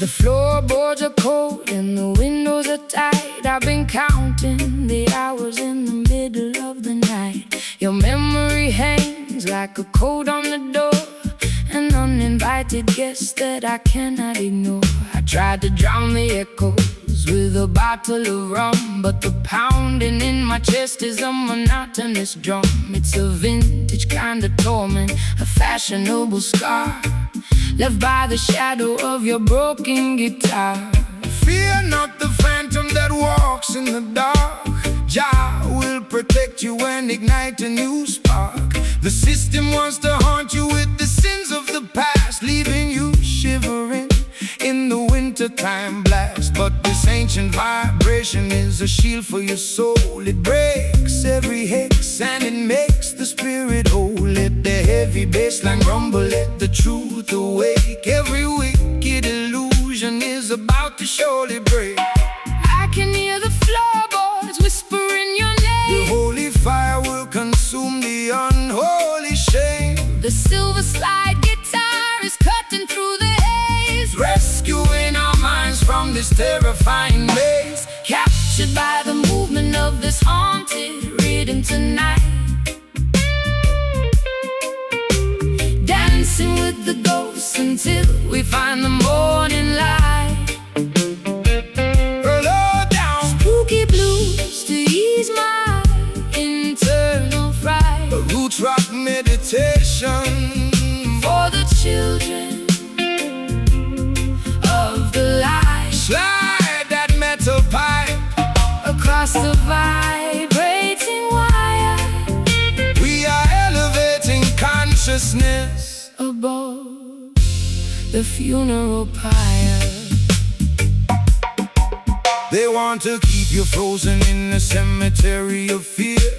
The floorboards are cold and the windows are tight. I've been counting the hours in the middle of the night. Your memory hangs like a coat on the door, an uninvited guest that I cannot ignore. I tried to drown the echoes with a bottle of rum, but the pounding in my chest is a monotonous drum. It's a vintage kind of torment, a fashionable scar left by the shadow of your broken guitar. Fear not the phantom that walks in the dark. Jah will protect you and ignite a new spark. The system wants to haunt you with the sins of the past, leaving you shivering in the wintertime blast. But this ancient vibration is a shield for your soul. It breaks every hex and it makes the spirit whole. Let the heavy bassline rumble, let the truth awake. Every wicked illusion is about to surely break. I can hear the floorboards whispering your name. The holy fire will consume the unholy shame. The silver slide guitar is cutting through the haze, rescuing our minds from this terrifying maze. captured by the movement of this haunted rhythm tonight. Dancing with the ghosts until we find the morning light. Spooky blues to ease my internal fright. A roots rock meditation for the children of the light. Slide that metal pipe across the vibrating wire. We are elevating consciousness above the funeral pyre. They want to keep you frozen in a cemetery of fear,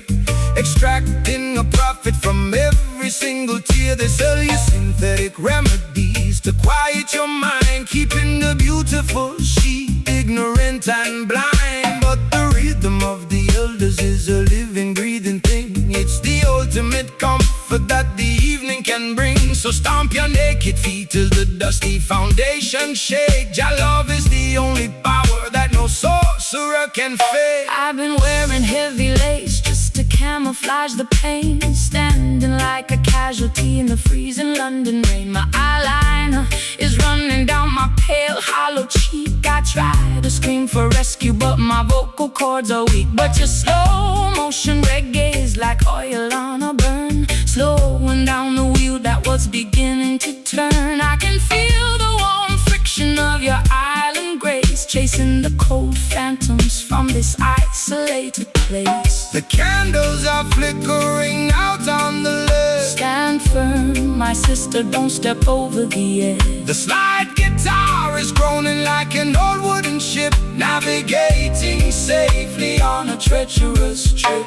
extracting a profit from every single tear. They sell you synthetic remedies to quiet your mind, keeping the beautiful sheep ignorant and blind. But the rhythm of the elders is a living, breathing thing. It's the ultimate comfort that the evening can bring. So stomp your naked feet till the dusty foundation shake. Jah love is the only power that no sorcerer can fake. I've been wearing heavy lace just to camouflage the pain, standing like a casualty in the freezing London rain. My eyeliner is running down my pale, hollow cheek. I try to scream for rescue, but my vocal cords are weak. But your slow motion reggae is like oil on a burn, slowing down the wheel that was beginning to turn. I can feel the warm friction of your island grace, chasing the cold phantoms from this isolated place. The candles are flickering out on the left. Stand firm, my sister, don't step over the edge. The slide guitar is groaning like an old wooden ship, navigating safely on a treacherous trip.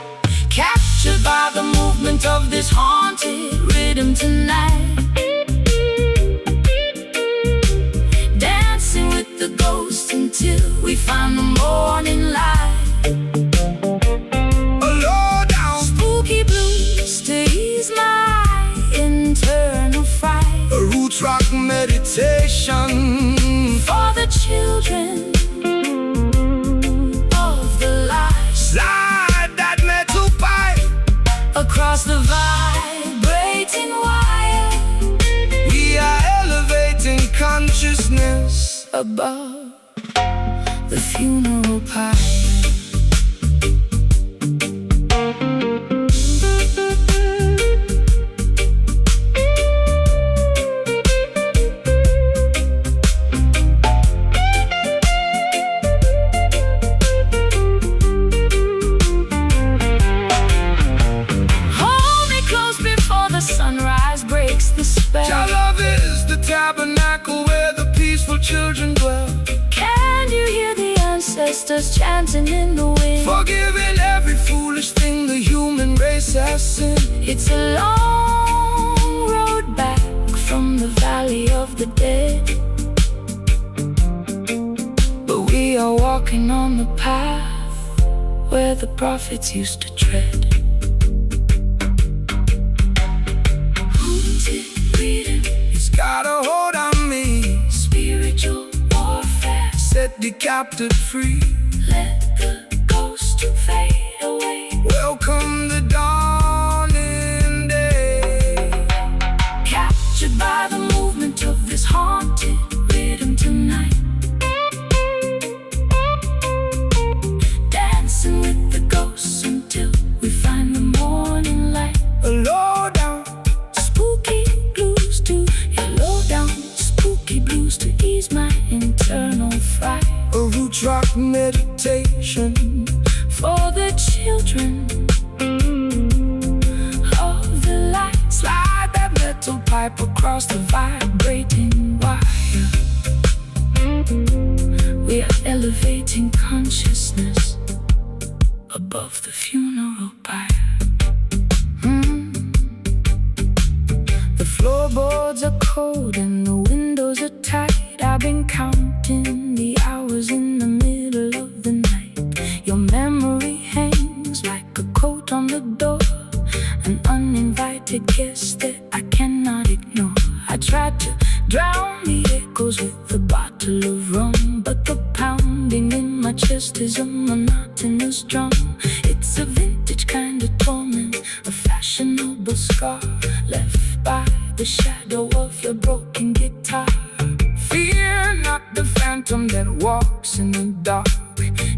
Captured by the movement of this haunted rhythm tonight. Dancing with the ghosts until we find the morning light. A low down spooky blues to ease my internal fright. A roots rock meditation for the children of the light. Slide that metal pipe across the vibrating wire. We are elevating consciousness above the funeral pyre. Sunrise breaks the spell. Jah love is the tabernacle where the peaceful children dwell. Can you hear the ancestors chanting in the wind? Forgiving every foolish thing the human race has sinned. It's a long road back from the valley of the dead, but we are walking on the path where the prophets used to tread. It's got a hold on me. Spiritual war captured free. Let the ghost fade away. Welcome the dawning day. Captured by the movement of this haunted rhythm tonight. Dancing with the ghosts until we find the morning light. A low down Spooky blues to low down spooky blues to ease my internal fright. a roots rock meditation For the children of the light. slide that metal pipe across the vibrating wire. We are elevating consciousness above the funeral pyre. The floorboards are cold and the windows are tight. I've been counting the hours in the middle of the night. Your memory hangs like a coat on the door, an uninvited guest that I cannot ignore. I tried to drown the echoes with a bottle of rum, but the pounding in my chest is a monotonous drum. It's a vintage kind of torment, a fashionable scar left by the shadow of your broken guitar. Fear not the phantom that walks in the dark.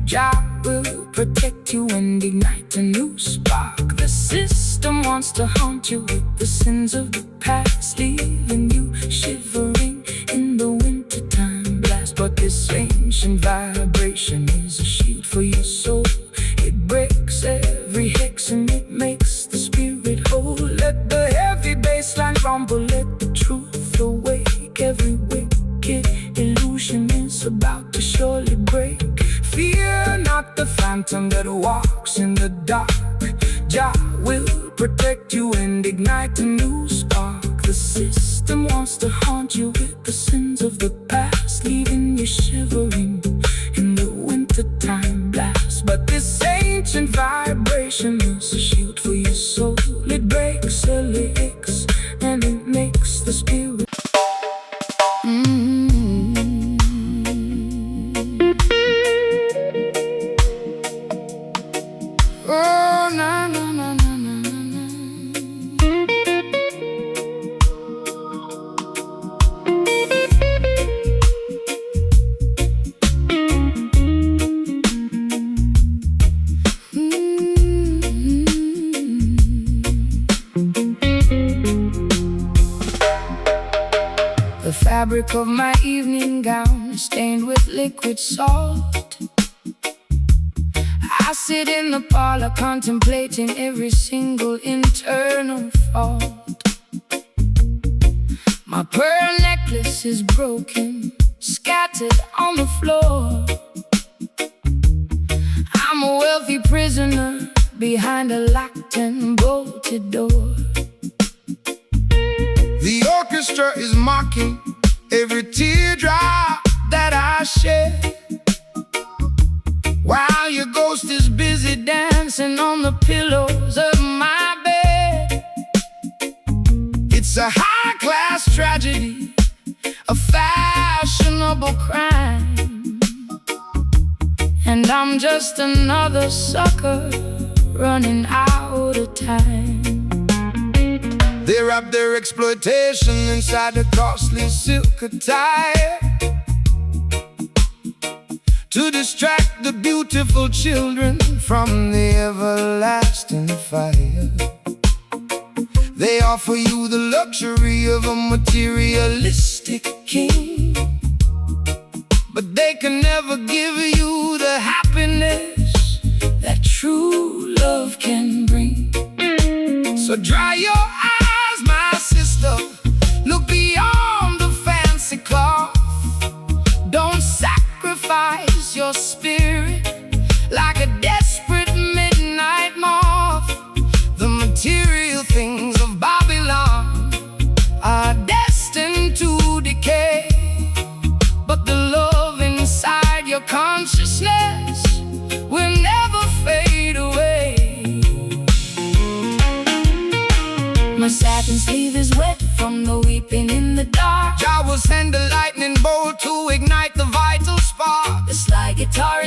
Jah will protect you and ignite a new spark. The system wants to haunt you with the sins of the past, leaving you shivering in the wintertime blast. But this ancient vibration is a shield for your soul. It breaks every hex and it makes the spirit whole. Let the heavy bassline rumble, let the truth awake. Every wicked illusion is about to surely break. Fear not the phantom that walks in the dark. Jah will protect you and ignite a new spark. The system wants to haunt you with the sins of the past, leaving you shivering in the wintertime blast. But this ancient vibration is a shield for your soul. It breaks early aches and it makes the spirit. Oh, na na na na na na. The fabric of my evening gown is stained with liquid salt. I sit in the parlor contemplating every single internal fault. My pearl necklace is broken, scattered on the floor. I'm a wealthy prisoner behind a locked and bolted door. The orchestra is mocking every teardrop that I shed, while your ghost is busy dancing on the pillows of my bed. It's a high-class tragedy, a fashionable crime, and I'm just another sucker running out of time. They wrap their exploitation inside a costly silk attire to distract the beautiful children from the everlasting fire. They offer you the luxury of a materialistic king, but they can never give you the happiness that true love can bring. So dry your eyes, my sister, look beyond the fancy cloth. Don't sacrifice your spirit like a desperate midnight moth. The material things of Babylon are destined to decay, but the love inside your consciousness will never fade away.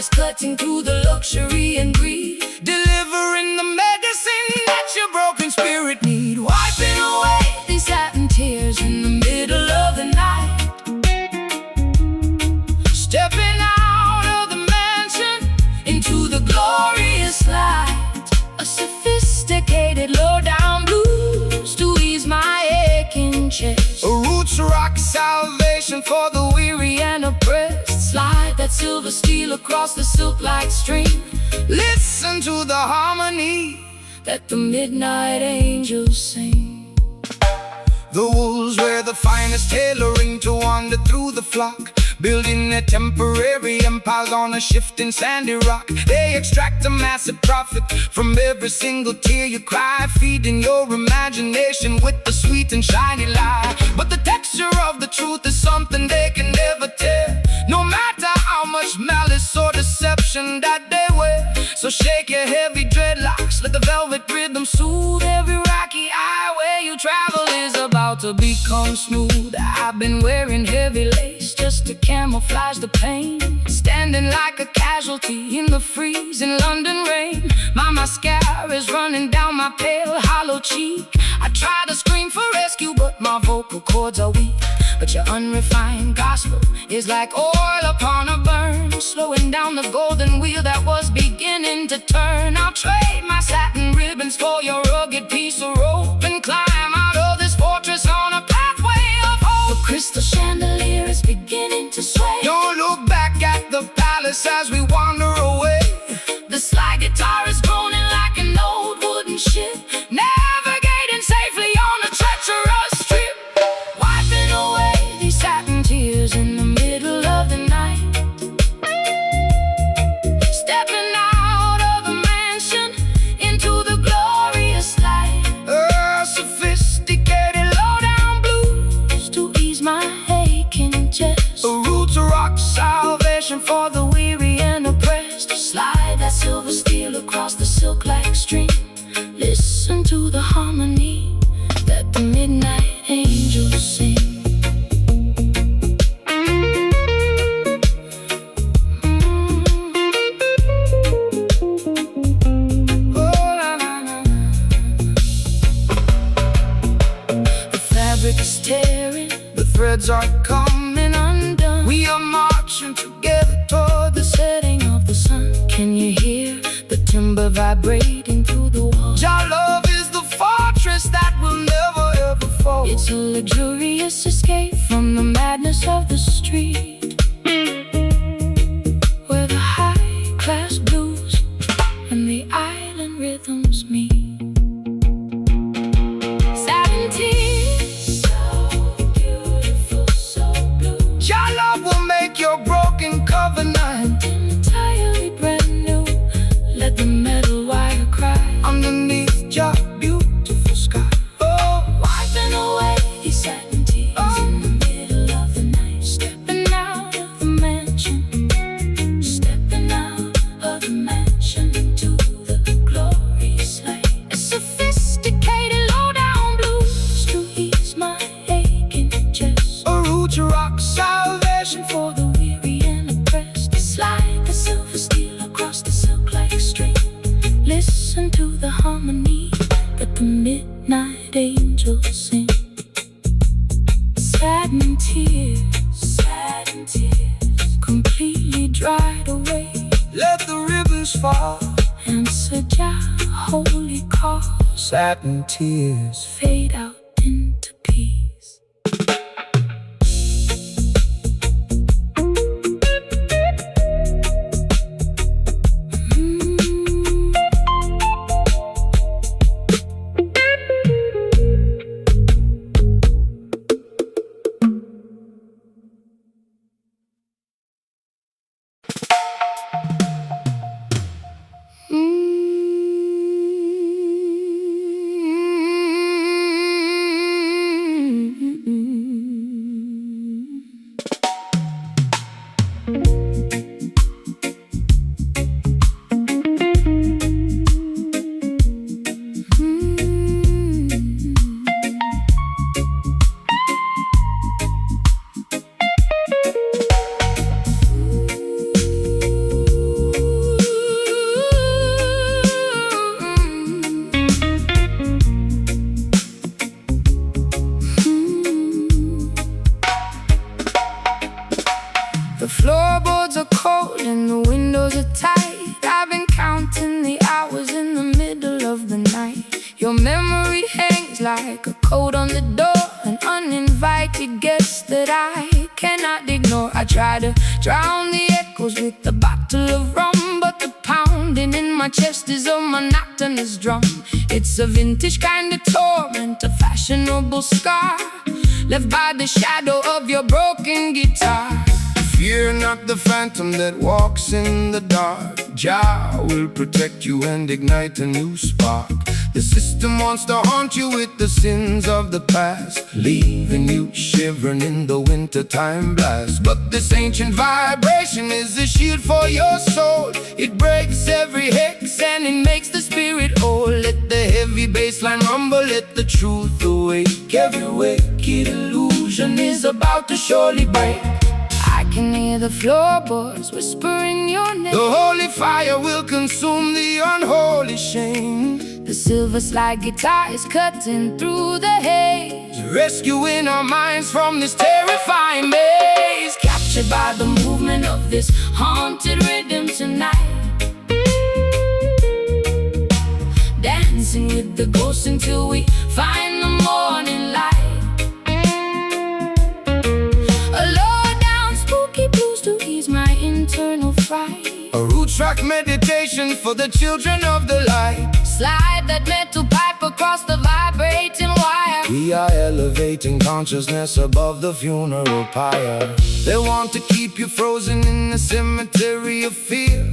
is cutting through the luxury and greed, delivering the medicine that your broken spirit need. Wiping away these satin tears in the middle of the night, stepping out of the mansion into the glorious light. A sophisticated low-down blues to ease my aching chest. A roots rock salvation for the weary and oppressed. Slide that silver steel across the silk-like stream. Listen to the harmony that the midnight angels sing. The wolves wear the finest tailoring to wander through the flock, building their temporary empires on a shifting sandy rock. They extract a massive profit from every single tear you cry, feeding your imagination with the sweet and shiny lie. But the texture of the truth is something they can never tell, no matter how much malice or deception that they wear. So shake your heavy dreadlocks, let the velvet rhythm soothe every rocky highway you travel is about to become smooth. I've been wearing heavy lace just to camouflage the pain, standing like a casualty in the freezing London rain. My mascara is running down my pale, hollow cheek. I try to scream for rescue, but my vocal cords are weak. But your unrefined gospel is like oil upon a burn, slowing down the golden wheel that was beginning to turn. I'll trade my satin ribbons for your rugged piece of rope and climb out of this fortress on a pathway of hope. The crystal chandelier is beginning to sway. Don't look back at the palace as we wander away. The slide guitar is groaning like an old wooden ship, navigating safely on a treacherous strip. Wiping away these satin tears in the middle of the night, stepping out of the mansion into the glorious light. Sophisticated Low-down blues to ease my aching chest. a roots rock salvation for the weary and oppressed. Slide that silver steel across the silk-like stream. Listen to the harmony that the midnight angels sing. The fabric is tearing, The threads are coming undone. we are marching together toward the setting of the sun. Can you hear the timber vibrating through the walls? Your love is the fortress that will never ever fall. It's a luxurious escape from the madness of the street, where the high-class blues and the island rhythms meet. Satin tears, so beautiful, so blue, Your love will make your broken covenant entirely brand new. Let the metal wire cry underneath your beautiful sky. Oh, wiping away these satin tears in the middle of the night, stepping out of the mansion, stepping out of the mansion into the glorious light. A sophisticated low-down blues to ease my aching chest. a roots rock salvation For the weary and oppressed, slide the silver steel across the silk-like stream. Listen to the harmony that the midnight angels sing. Satin tears, completely dried away. Let the ribbons fall. Answer Jah, holy call, Satin tears. fade out into peace. The floorboards are cold and the windows are tight. I've been counting the hours in the middle of the night. Your memory hangs like a coat on the door, an uninvited guest that I cannot ignore. I try to drown the echoes with a bottle of rum, but the pounding in my chest is a monotonous drum. It's a vintage kind of torment, a fashionable scar left by the shadow of your broken guitar. Fear not the phantom that walks in the dark. Jah will protect you and ignite a new spark. The system wants to haunt you with the sins of the past, leaving you shivering in the wintertime blast. But this ancient vibration is a shield for your soul. It breaks every hex and it makes the spirit whole. Let the heavy bassline rumble, let the truth awake. Every wicked illusion is about to surely break. I can hear the floorboards whispering your name. The holy fire will consume the unholy shame. The silver slide guitar is cutting through the haze, Rescuing our minds from this terrifying maze. captured by the movement of this haunted rhythm tonight. Dancing with the ghosts until we find the morning light. Internal fright. A root track meditation for the children of the light. Slide that metal pipe across the vibrating wire. We are elevating consciousness above the funeral pyre. They want to keep you frozen in the cemetery of fear,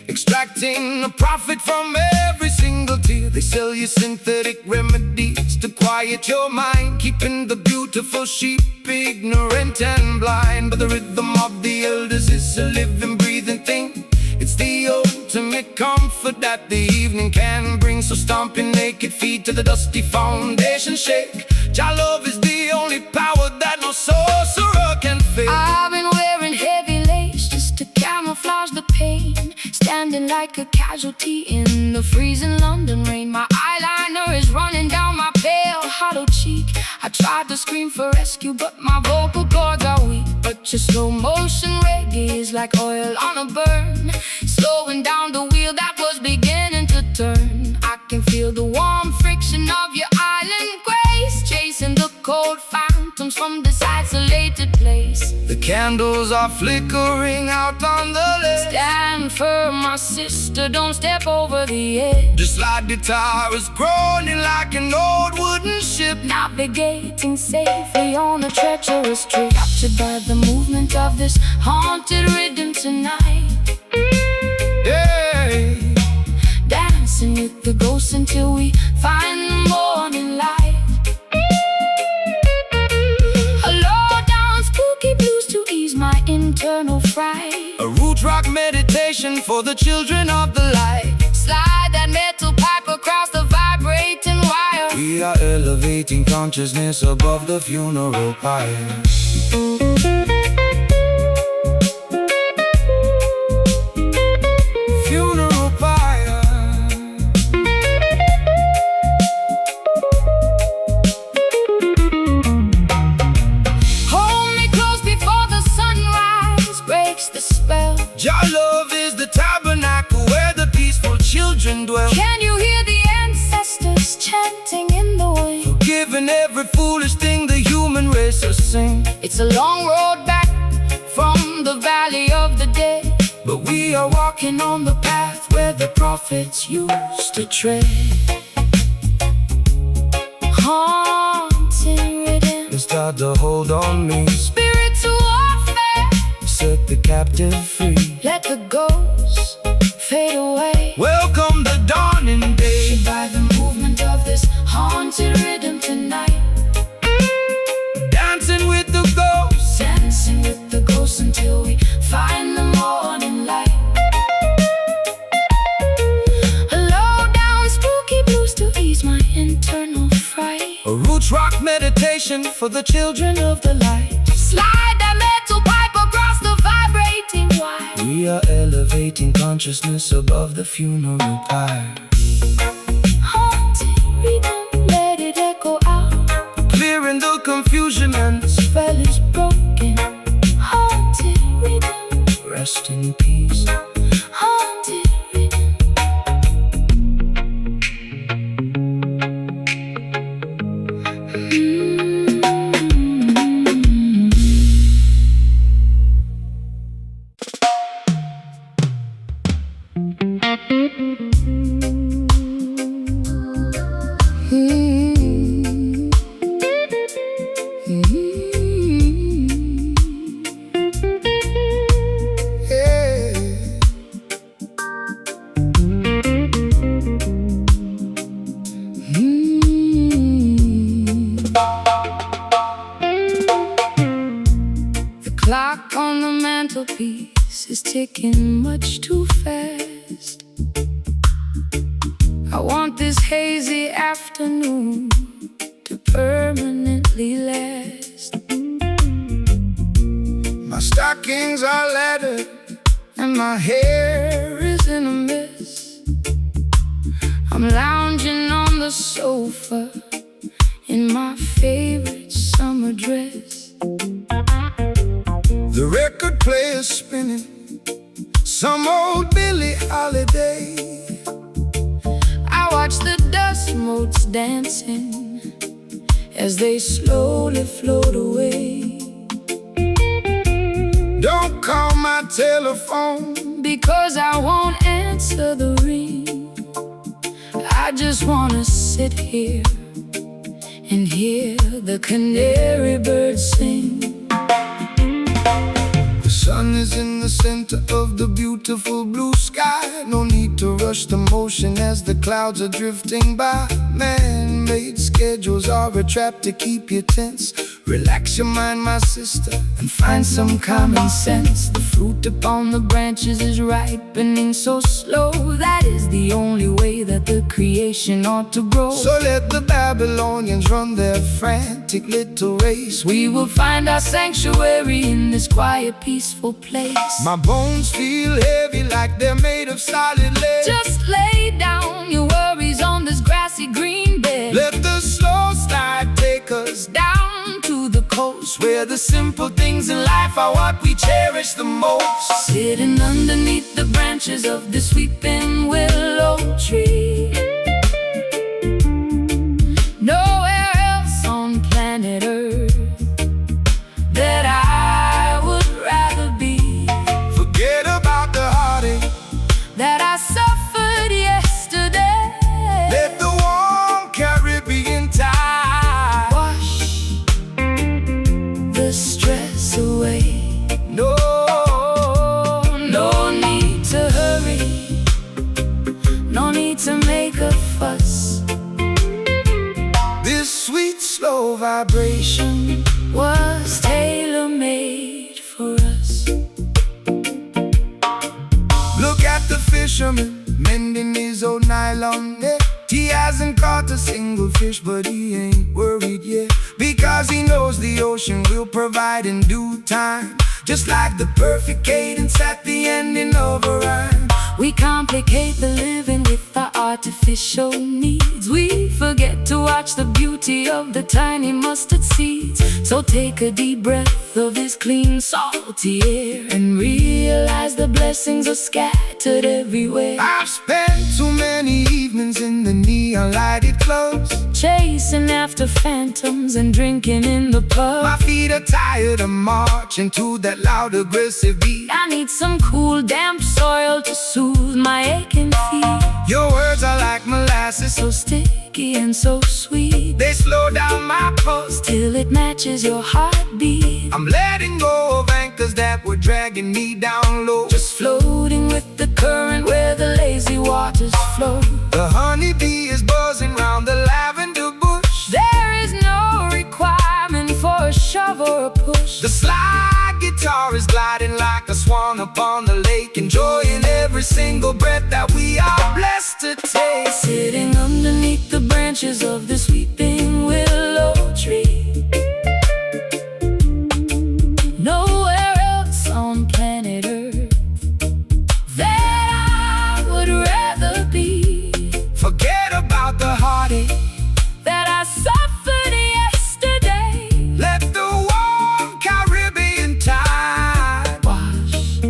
extracting a profit from every single tear. They sell you synthetic remedies to quiet your mind, keeping the beautiful sheep ignorant and blind. But the rhythm of the elders is a living, breathing thing. It's the ultimate comfort that the evening can bring. So stomping naked feet to the dusty foundation shake. Jah love is the only power that no sorcerer can fake. I've been wearing heavy lace just to camouflage the pain, standing like a casualty in the freezing London rain. My eyeliner is running down my pale, hollow cheek. I tried to scream for rescue, but my vocal cords are weak. But your slow motion reggae is like oil on a burn, slowing down the wheel that was beginning to turn. I can feel the warm friction of your island grace, chasing the cold phantoms from this isolated place. The candles are flickering out on the lake. Stand firm, my sister, don't step over the edge. The slide guitar is groaning like an old wooden ship, Navigating safely on a treacherous trip, captured by the movement of this haunted rhythm tonight. yeah. Dancing with the ghosts until we find the morning light. A low down spooky blues to ease my internal fright. A root rock meditation for the children of the light. Slide that metal pipe across the vibrating wire. We are elevating consciousness above the funeral pyre. Funeral pyre. Hold me close before the sunrise breaks the spell. Jah love is the tabernacle where the peaceful children dwell. Can you hear the ancestors chanting in the wind? Forgiving every foolish thing the human race will sing. It's a long road back from the valley of the dead, But we are walking on the path where the prophets used to tread. Haunting rhythm, and start to hold on me. spiritual warfare. Set the captive free. Let the ghosts fade away. Welcome the dawning day. By the movement of this haunted rhythm tonight. Dancing with the ghosts. Dancing with the ghosts until we find the morning light. A low down spooky blues to ease my internal fright. A roots rock meditation for the children of the light. Slide that metal pipe across the vibrating wire. We are elevating consciousness above the funeral pyre. Haunting rhythm, let it echo out. Clearing the confusion and The spell is broken. Haunted rhythm, rest in peace. Haunted rhythm. Clock on the mantelpiece is ticking much too fast. I want this hazy afternoon to permanently last. My stockings are leather and my hair is in a mess. I'm lounging on the sofa in my favorite summer dress. The record player's spinning some old Billie Holiday. I watch the dust motes dancing as they slowly float away. Don't call my telephone, because I won't answer the ring. I just wanna sit here and hear the canary birds sing. The sun is in the center of the beautiful blue sky. No need to rush the motion as the clouds are drifting by. Man-made schedules are a trap to keep you tense. Relax your mind, my sister, and find some common sense. The fruit upon the branches is ripening so slow. That is the only way that the creation ought to grow. So let the Babylonians run their frantic little race. We will find our sanctuary in this quiet, peaceful place. My bones feel heavy like they're made of solid lead. Just lay down your worries on this grassy green bed. Let the slow slide take us down to the coast, where the simple things in life are what we cherish the most. Sitting underneath the branches of the weeping willow tree. Nowhere else on planet Earth that I would rather be. Forget about the heartache that I suffered yesterday. Let the warm Caribbean tide wash the stress away. No need to hurry, no need to make a fuss. This sweet slow vibration was tailor-made for us. Look at the fisherman mending his old nylon net. He hasn't caught a single fish, but he ain't worried yet, because he knows the ocean will provide in due time, just like the perfect cadence at the ending of a rhyme. We complicate the living with our artificial needs. We forget to watch the beauty of the tiny mustard seeds. So take a deep breath of this clean, salty air and realize the blessings are scattered everywhere. I've spent too many evenings in the neon-lighted clubs, chasing after phantoms and drinking in the pub. My feet are tired of marching to that loud, aggressive beat. I need some cool, damp soil to soothe my aching feet. Your words are like molasses, so sticky and so sweet. They slow down my pulse till it matches your heartbeat. I'm letting go of anchors that were dragging me down low, just floating with the current where the lazy waters flow. The honeybee is buzzing round the lavender bush. There is no requirement for a shove or a push. The slide guitar is gliding like a swan upon the lake, enjoying every single breath that we are blessed to take. Sitting underneath the branches of this weeping willow tree. Nowhere else on planet Earth that I would rather be. Forget about the heartache that I suffered yesterday. Let the warm Caribbean tide wash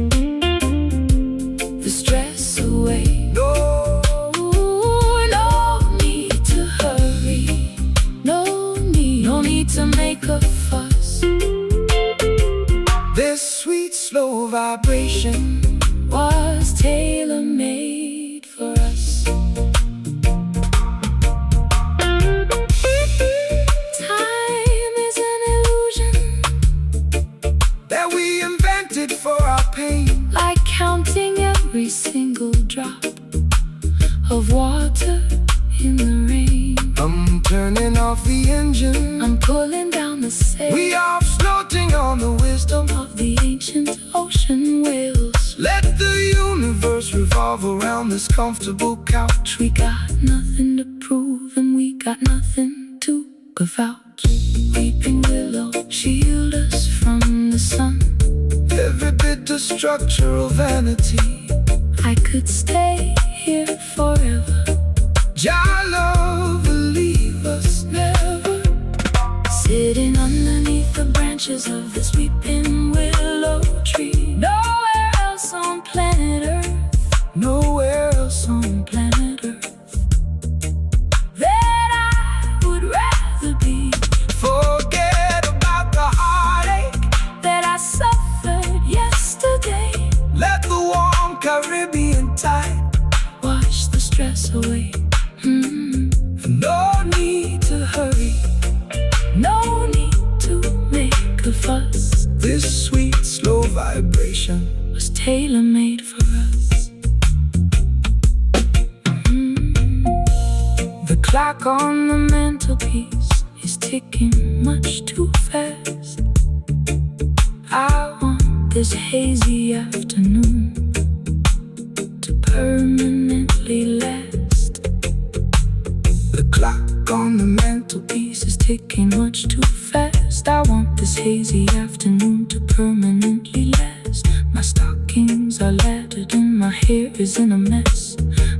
This sweet, slow vibration was tailor-made for us. Time is an illusion that we invented for our pain, like counting every single drop of water in the rain. I'm turning off the engine, I'm pulling down the sail. we are floating on the wisdom of the ancient ocean whales. Let the universe revolve around this comfortable couch. We got nothing to prove and we got nothing to give out. Weeping willow, shield us from the sun. Every bit of structural vanity. I could stay here forever. Jah love will leave us never. Sitting underneath the branches of this weeping willow tree. Nowhere else on planet Earth, Nowhere else on planet Earth, that I would rather be. forget about the heartache That I suffered yesterday. Let the warm Caribbean tide Wash the stress away. No need to hurry, No need to make a fuss. this sweet, slow vibration Was tailor-made for us. The clock on the mantelpiece is ticking much too fast. I want this hazy afternoon to permanently last. The clock on the Mantelpiece is ticking much too fast. I want this hazy afternoon to permanently last. My stockings are laddered and my hair is in a mess.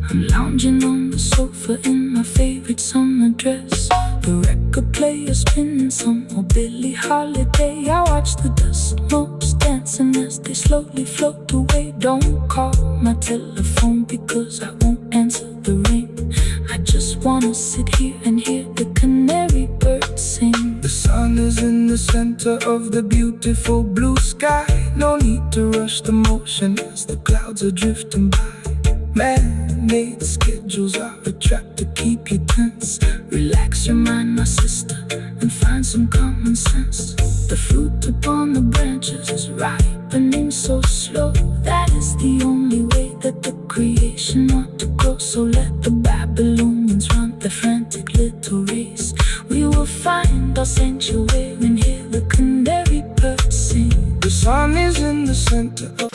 I'm lounging on the sofa in my favorite summer dress. The record player spinning some old Billie Holiday. I watch the dust motes dancing as they slowly float away. Don't call my telephone because I won't answer the ring. I just wanna sit here and hear the canary birds sing. The sun is in the center of the beautiful blue sky. No need to rush the motion as the clouds are drifting by. Man-made schedules are a trap to keep you tense. Relax your mind, my sister, and find some common sense. The fruit upon the branches is ripening so slow. That is the only way that the creation ought to grow. So let the Babylonians run their frantic little race. We will find our sanctuary and hear the canary birds sing. The sun is in the center of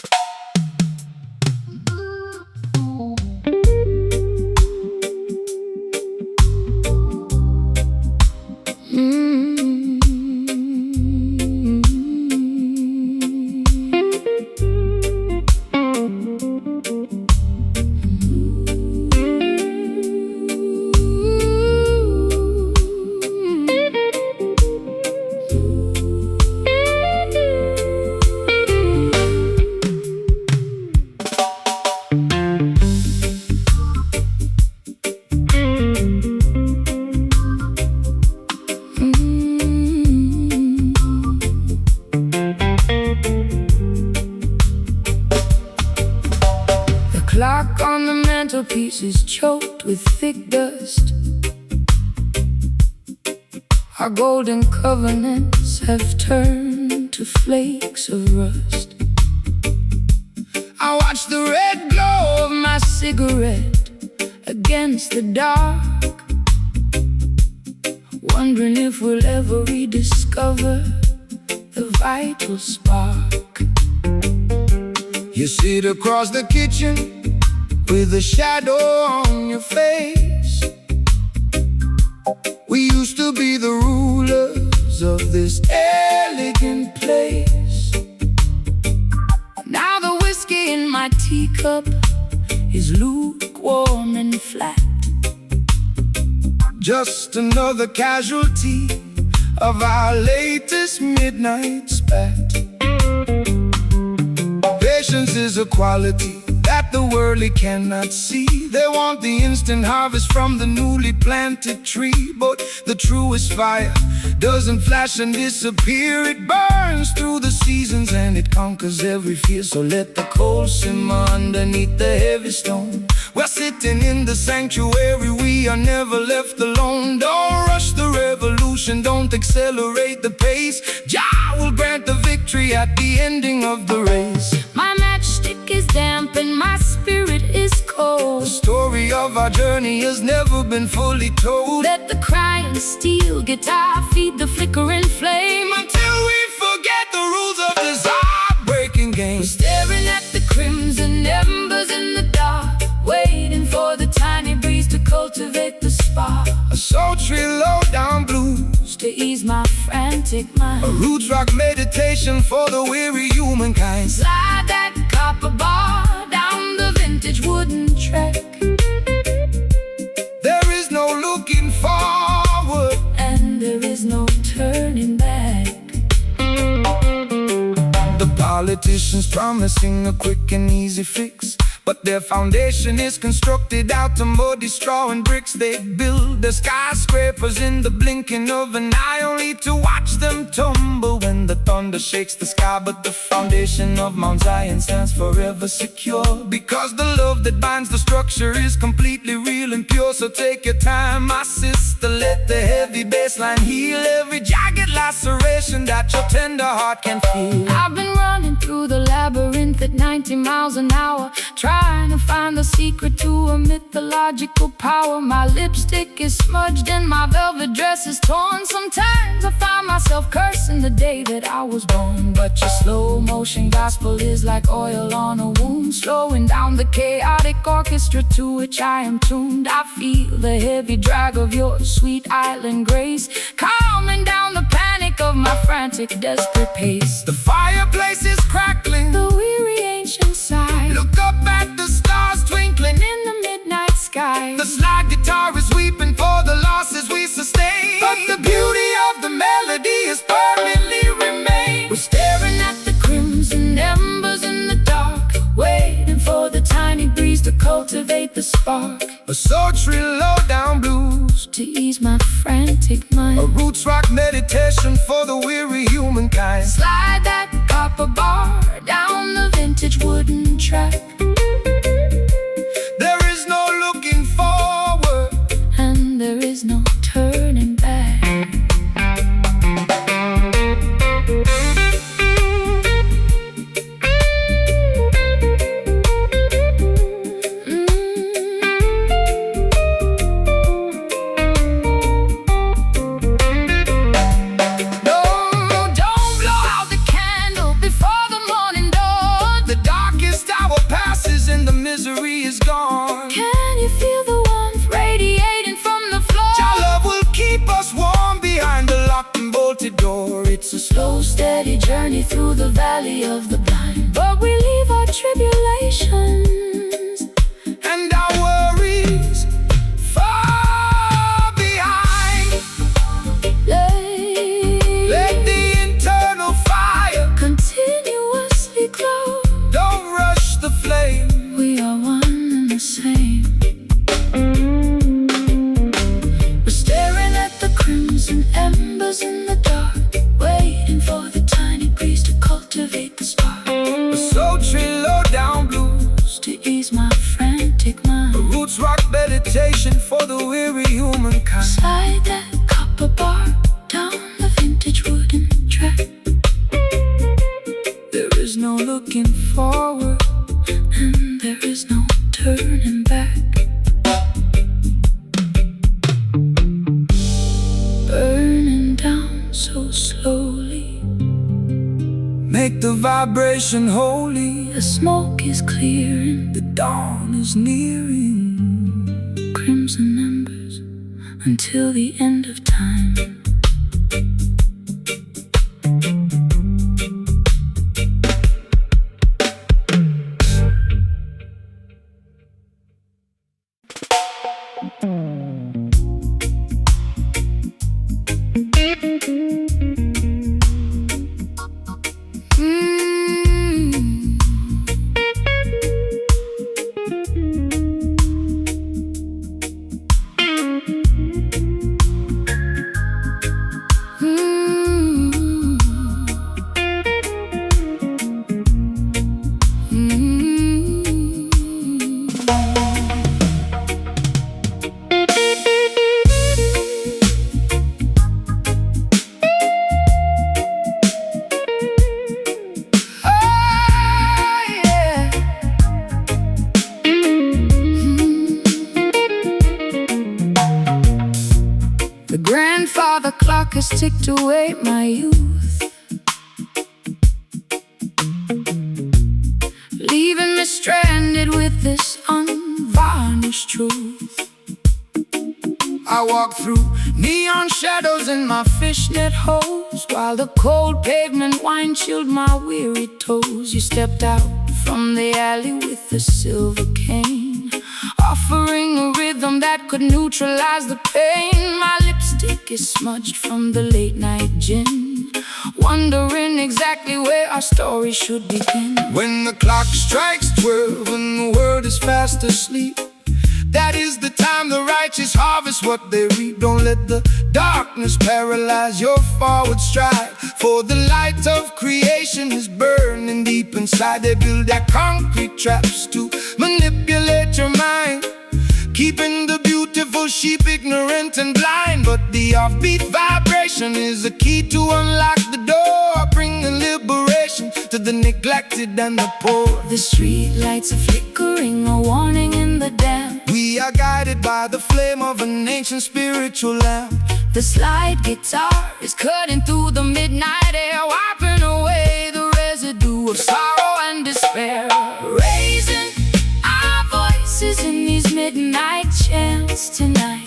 clock on the mantelpiece is choked with thick dust. Our golden covenants have turned to flakes of rust. I watch the red glow of my cigarette against the dark, wondering if we'll ever rediscover the vital spark. You sit across the kitchen with a shadow on your face. We used to be the rulers of this elegant place. Now the whiskey in my teacup is lukewarm and flat. Just another casualty of our latest midnight spat. Patience is a quality that the the worldly cannot see. They want the instant harvest from the newly planted tree. But the truest fire doesn't flash and disappear. It burns through the seasons and it conquers every fear. So let the coal simmer underneath the heavy stone. We're sitting in the sanctuary, we are never left alone. Don't rush the revolution, don't accelerate the pace. Jah will grant the victory at the ending of the race. My matchstick is damp and my spirit is cold. The story of our journey has never been fully told. Let the crying steel guitar feed the flickering flame Until we forget the rules of this heartbreaking game. We're staring at the crimson embers in the dark, waiting for the tiny breeze to cultivate the spark. A sultry low-down blues to ease my frantic mind. A roots rock meditation for the weary humankind. Slide that copper bar down the vintage wooden track. There is no looking forward, and there is no turning back. The politicians promising a quick and easy fix, but their foundation is constructed out of muddy straw and bricks. They build the skyscrapers in the blinking of an eye, only to watch them tumble when the thunder shakes the sky. But the foundation of Mount Zion stands forever secure, because the love that binds the structure is completely real and pure. So take your time, my sister, let the heavy bassline heal every jagged laceration that your tender heart can feel. I've been running through the labyrinth at 90 miles an hour, trying to find the secret to a mythological power. My lipstick is smudged and my velvet dress is torn. Sometimes I find myself cursing the day that I was born. But your slow motion gospel is like oil on a wound, slowing down the chaotic orchestra to which I am tuned. I feel the heavy drag of your sweet island grace, calming down the panic of my frantic, desperate pace. The fireplace is crackling, the weary ancient sigh. Look up at the stars twinkling in the midnight sky. The slide guitar is weeping for the losses we sustain, but the beauty of the melody has permanently remained. We're staring at the crimson embers in the dark, waiting for the tiny breeze to cultivate the spark. A sultry low-down blues to ease my frantic mind. A roots rock meditation for the weary humankind. Slide that copper bar down the vintage wooden track. There is no looking forward, and there is no turning back. Misery is gone. Can you feel the warmth radiating from the floor? Your love will keep us warm behind the locked and bolted door. It's a slow, steady journey through the valley of the blind, but we leave our tribulations and our worries far behind. Let the internal fire continuously glow. Don't rush the flame, we are one and the same. We're staring at the crimson embers in the dark, waiting for the tiny breeze to cultivate the spark. A sultry low-down blues to ease my frantic mind. A roots rock meditation for the weary humankind. Slide that copper bar down the vintage wooden track. There is no looking forward, and there is no turning back. Burning down so slowly, make the vibration holy. The smoke is clearing, the dawn is nearing. Crimson embers until the end of time. clock has ticked away my youth, leaving me stranded with this unvarnished truth. I walk through neon shadows in my fishnet hose, while the cold pavement wine chilled my weary toes. You stepped out from the alley with a silver cane, offering a rhythm that could neutralize the pain. My lipstick is smudged from the late night gin, wondering exactly where our story should begin. When the clock strikes 12 and the world is fast asleep, that is the time the righteous harvest what they reap. Don't let the darkness paralyze your forward stride, for the light of creation is burning deep inside. They build their concrete traps to manipulate your mind, keeping the beautiful sheep ignorant and blind. But the offbeat vibration is the key to unlock the door, bringing liberation to the neglected and the poor. The street lights are flickering, a warning in the damp. We are guided by the flame of an ancient spiritual lamp. The slide guitar is cutting through the midnight air, wiping away the residue of sorrow and despair. Raising our voices in these midnight chants tonight,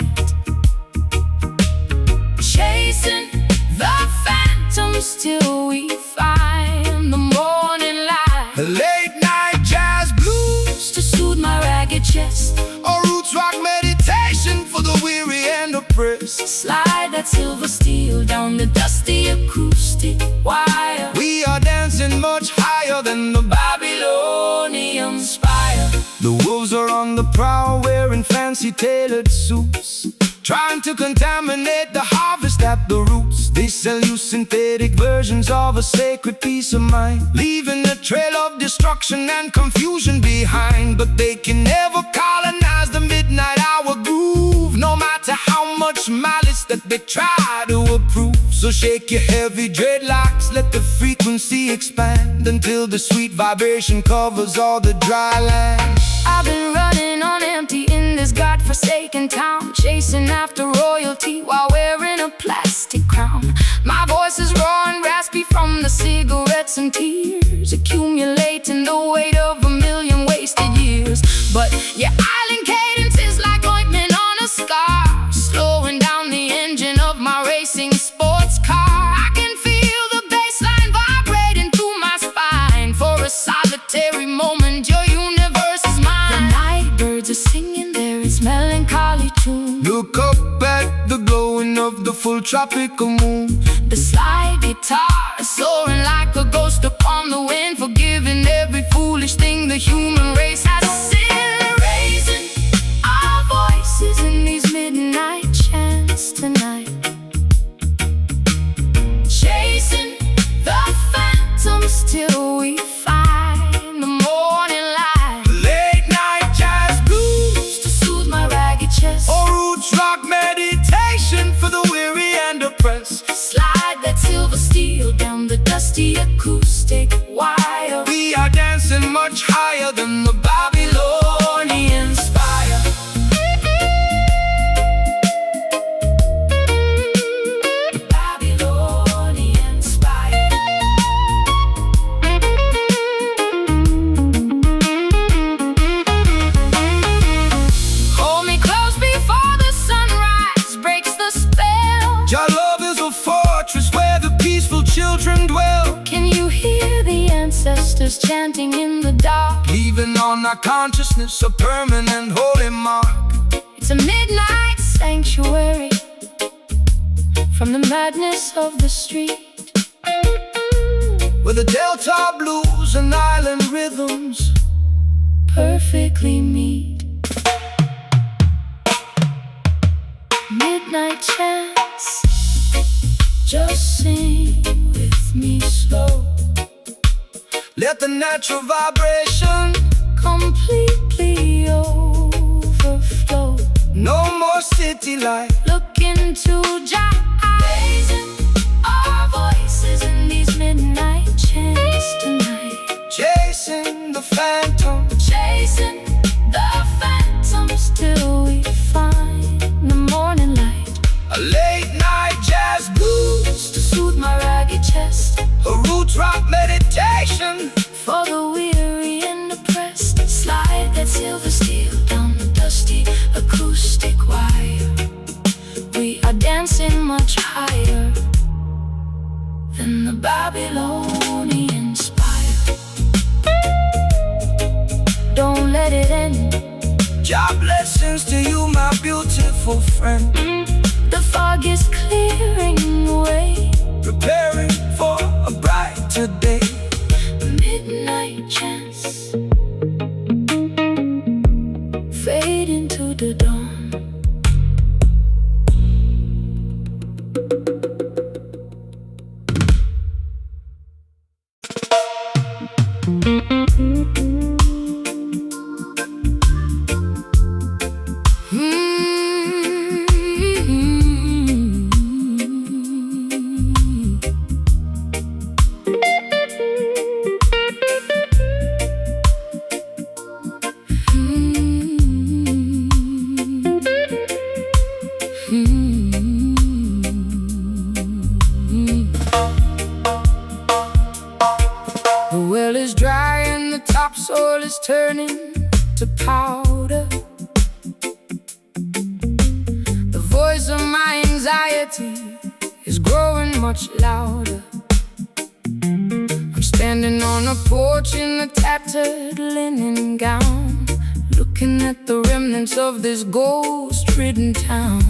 chasing the phantoms till we find the morning light. Late night jazz blues To soothe my ragged chest, or roots rock meditation for the weary and oppressed. slide that silver steel down the dusty acoustic wire. We are dancing much higher than the Babylonian spire. The wolves are on the prowl, wearing fancy tailored suits, trying to contaminate the harvest at the roots. They sell you synthetic versions of a sacred peace of mind, leaving a trail of destruction and confusion behind. But they can never colonize the midnight hour groove, no matter how much malice that they try to approve. So shake your heavy dreadlocks, let the frequency expand, until the sweet vibration covers all the dry land. I've been running on empty in this godforsaken town, chasing after royalty while wearing a plastic crown. My voice is raw and raspy from the cigarettes and tears, accumulating the weight of a million wasted years. But your island cadence is like ointment on a scar, slowing down the engine of my racing sports car. I can feel the bassline vibrating through my spine. For a solitary moment, your universe is mine. The night birds are singing their melancholy tune. Look up at the glowing of the full tropical moon. The slide guitar is soaring like a ghost upon the wind, forgiving every foolish thing the human race has sinned. Raising our voices in these midnight chants tonight, chasing the phantoms till we find the morning light. Late night jazz blues To soothe my ragged chest, or roots rock meditation for the weary and oppressed. slide that silver steel down the dusty acoustic wire. We are dancing much higher than the Babylonian spire. Babylonian spire. Hold me close before the sunrise breaks the spell. Your love is a fortress where the peaceful children dwell, Can you hear the ancestors chanting in the dark? leaving on our consciousness a permanent holy mark. It's a midnight sanctuary from the madness of the street, Where the Delta blues and island rhythms perfectly meet. Midnight chants, just sing with me slow. let the natural vibration Completely overflow. no more city life. Look into Jah eyes, our voices in these midnight chants tonight, Chasing the phantom, chasing the phantoms till we find the morning light. a late night jazz blues. chest. A root rock meditation For the weary and oppressed. Slide that silver steel down the dusty acoustic wire. We are dancing much higher than the Babylonian spire. Don't let it end. Job blessings to you, my beautiful friend. The fog is clearing away. Preparing for a brighter day. Midnight chants fade into the dawn. The well is dry and the topsoil is turning to powder. The voice of my anxiety is growing much louder. I'm standing on a porch in a tattered linen gown, looking at the remnants of this ghost-ridden town.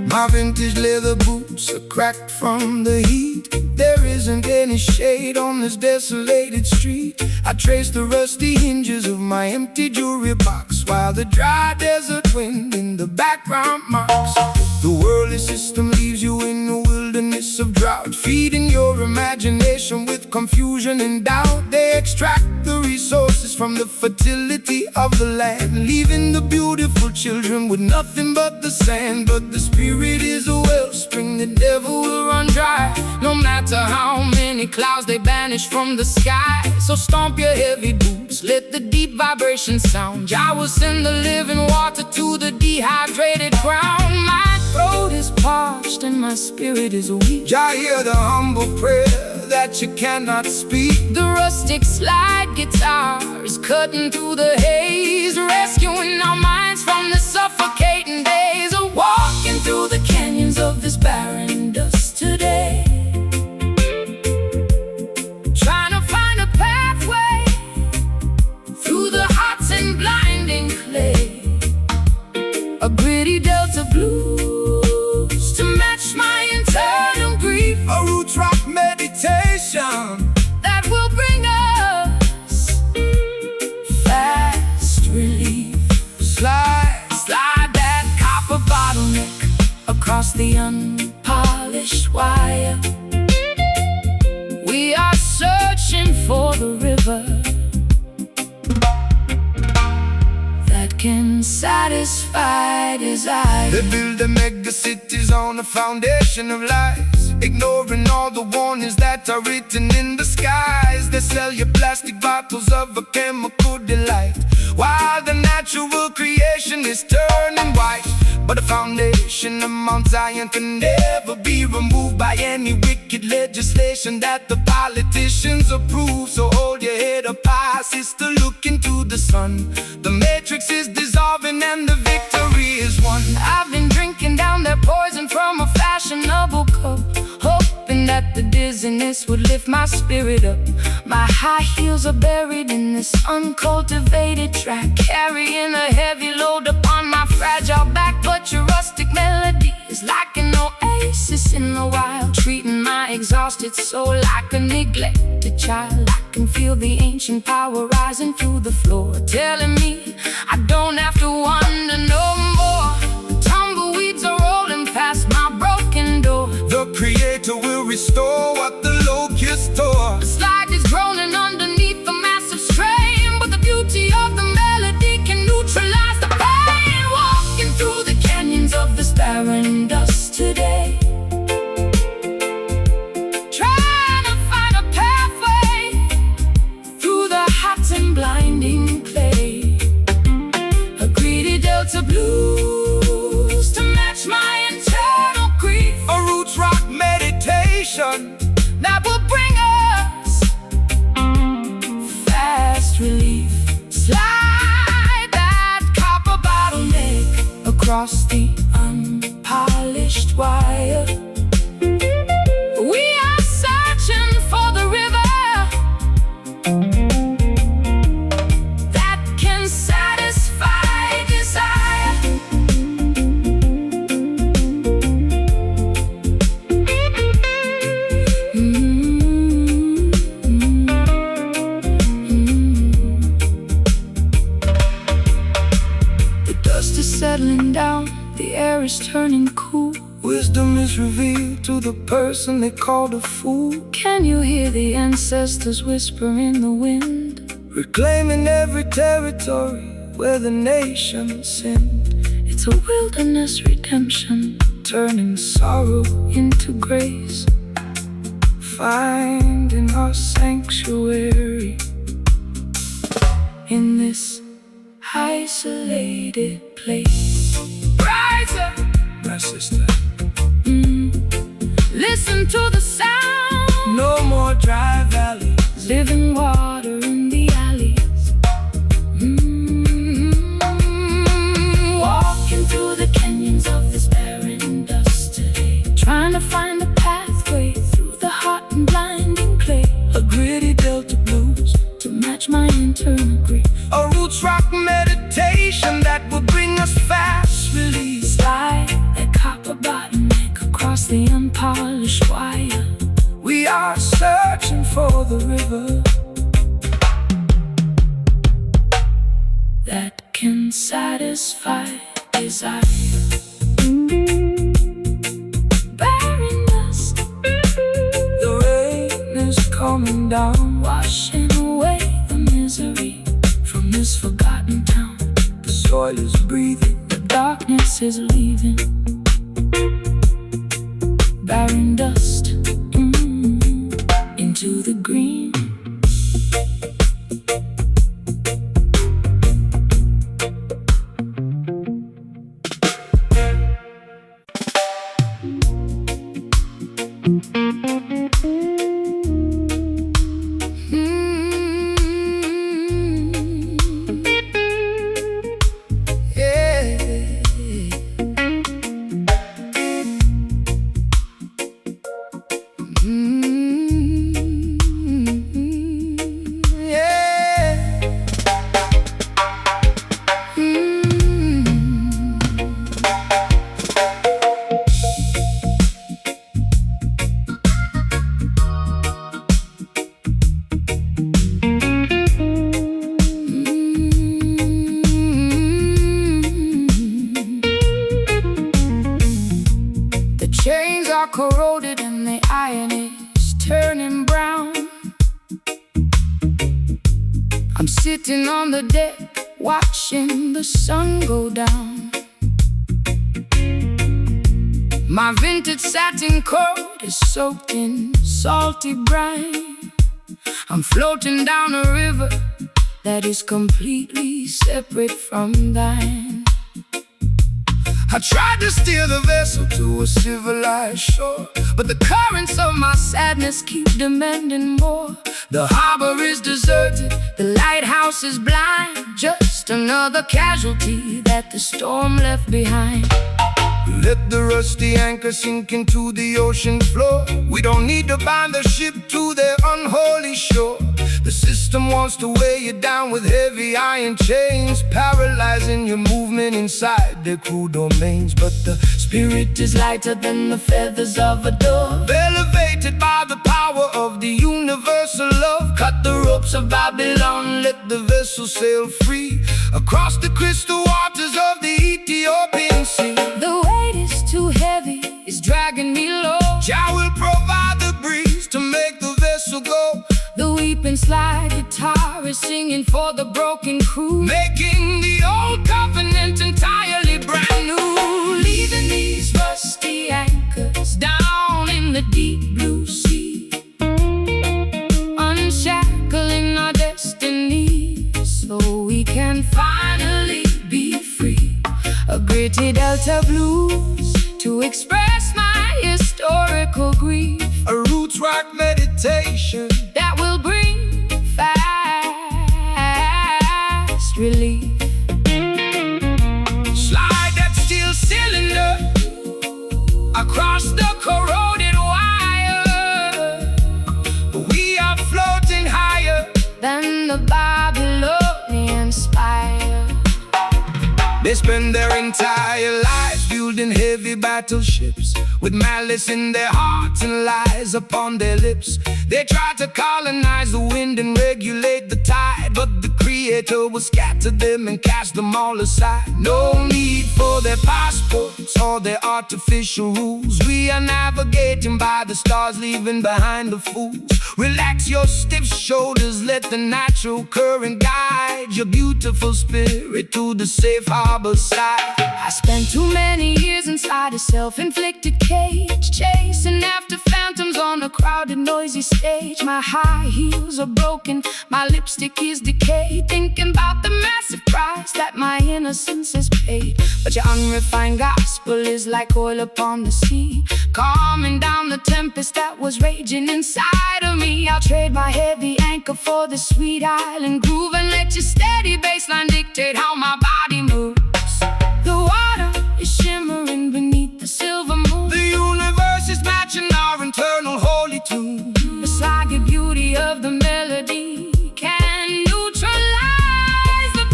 My vintage leather boots are cracked from the heat. There isn't any shade on this desolated street. I trace the rusty hinges of my empty jewelry box, while the dry desert wind in the background marks. The worldly system leaves you in a wilderness of drought, feeding your imagination with confusion and doubt. They extract the resources from the fertility of the land, leaving the beautiful children with nothing but the sand. But the spirit is a wellspring that never will run dry, no matter how many clouds they banish from the sky. So stomp your heavy boots, let the deep vibration sound. Jah will send the living water to the dehydrated ground. My throat is parched and my spirit is weak. Jah hear the humble prayer that you cannot speak. The rustic slide guitar is cutting through the haze, rescuing our minds from the suffocating days of walking through the canyons of this barren dust today. Trying to find a pathway through the hot and blinding clay. A gritty delta blues to match my internal grief. A root rock meditation that will bring us fast relief. Slide that copper bottleneck across the unpolished wire. We are searching for the river that can satisfy desire. They build the mega cities on a foundation of lies, ignoring all the warnings that are written in the skies. They sell you plastic bottles of a chemical delight, while the natural creation is turning white. But the foundation of Mount Zion can never be removed by any wicked legislation that the politicians approve. So hold your head up high, sister, look into the sun. The matrix is dissolving and the victory is won. I've been drinking down that poison from a fashionable cup, hoping that the dizziness would lift my spirit up. My high heels are buried in this uncultivated track, carrying a heavy load upon my fragile back. But your rustic melody is like an oasis in the wild, treating my exhausted soul like a neglected child. I can feel the ancient power rising through the floor, telling me I don't have to wonder no more. Tumbleweeds are rolling past my broken door. The Creator will restore what the locust tore. The slide is groaning underneath the massive strain, but the beauty of the melody can neutralize the pain. Walking through the canyons of this barren dust today, trying to find a pathway through the hot and blinding clay. A greedy delta blues to match my internal grief. A root that will bring us fast relief. Slide that copper bottleneck across the unpolished wire. We are searching for the river that can satisfy desire. The dust is settling down, the air is turning cool. Wisdom is revealed to the person they called a fool. Can you hear the ancestors whisper in the wind? Reclaiming every territory where the nation sinned. It's a wilderness redemption, turning sorrow into grace, Finding our sanctuary in this isolated place. Rise up, my sister. listen to the sound. No more dry valleys, Living water in the alleys. Walking through the canyons of this barren dust today, trying to find a pathway through the hot and blinding clay. a gritty delta blues, To match my internal grief. a roots rock meditation that will bring us fast release. Slide that copper bottleneck across the unpolished wire. We are searching for the river That can satisfy desire. Barren dust, The rain is coming down, washing away the misery from this forgotten town. the soil is breathing. The darkness is leaving. Barren dust, into the green. Chains are corroded and the iron is turning brown. I'm sitting on the deck watching the sun go down. My vintage satin coat is soaked in salty brine. I'm floating down a river that is completely separate from thine. I tried to steer the vessel to a civilized shore, But the currents of my sadness keep demanding more. the harbor is deserted. The lighthouse is blind, just another casualty that the storm left behind. Let the rusty anchor sink into the ocean floor. We don't need to bind the ship to their unholy shore. The system wants to weigh you down with heavy iron chains, paralyzing your movement inside their cruel domains. But the Spirit is lighter than the feathers of a dove. elevated by the power of the universal love. Cut the ropes of Babylon, let the vessel sail free across the crystal waters of the Ethiopian Sea. The weight is too heavy, it's dragging me low. Jah will provide the breeze to make the vessel go, The weeping slide guitar is singing for the broken crew, making the old covenant entirely brand new. leaving these rusty anchors down in the deep blue sea, unshackling our destiny so we can finally be free. A gritty delta blues to express my historical grief. A roots rock meditation meditation that will bring fast relief. Slide that steel cylinder across the corroded wire. We are floating higher than the Babylonian spire. They spend their entire lives building heavy battleships with malice in their hearts and lies upon their lips. They try to colonize the wind and regulate the tide, but the Creator will scatter them and cast them all aside. No need for their passports or their artificial rules. We are navigating by the stars, leaving behind the fools. Relax your stiff shoulders, let the natural current guide your beautiful spirit to the safe harbor side. I spent too many years inside a self-inflicted cage, chasing after phantoms on a crowded, noisy stage. My high heels are broken, my lipstick is decayed, thinking about the massive price that my innocence has paid. But your unrefined gospel is like oil upon the sea, calming down the tempest that was raging inside of me. I'll trade my heavy anchor for the sweet island groove, and let your steady bassline dictate how my body moves. The water is shimmering beneath the silver moon. The universe is matching our internal holy tune. The saga beauty of the melody can neutralize the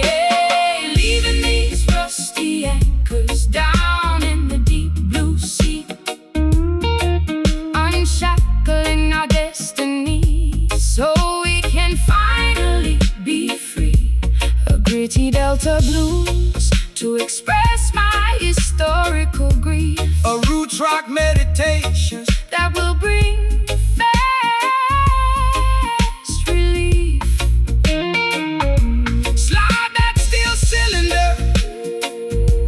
pain, leaving these rusty anchors down in the deep blue sea, unshackling our destiny so we can finally be free. A gritty Delta blues to express my historical grief. A roots rock meditation that will bring fast relief. Slide that steel cylinder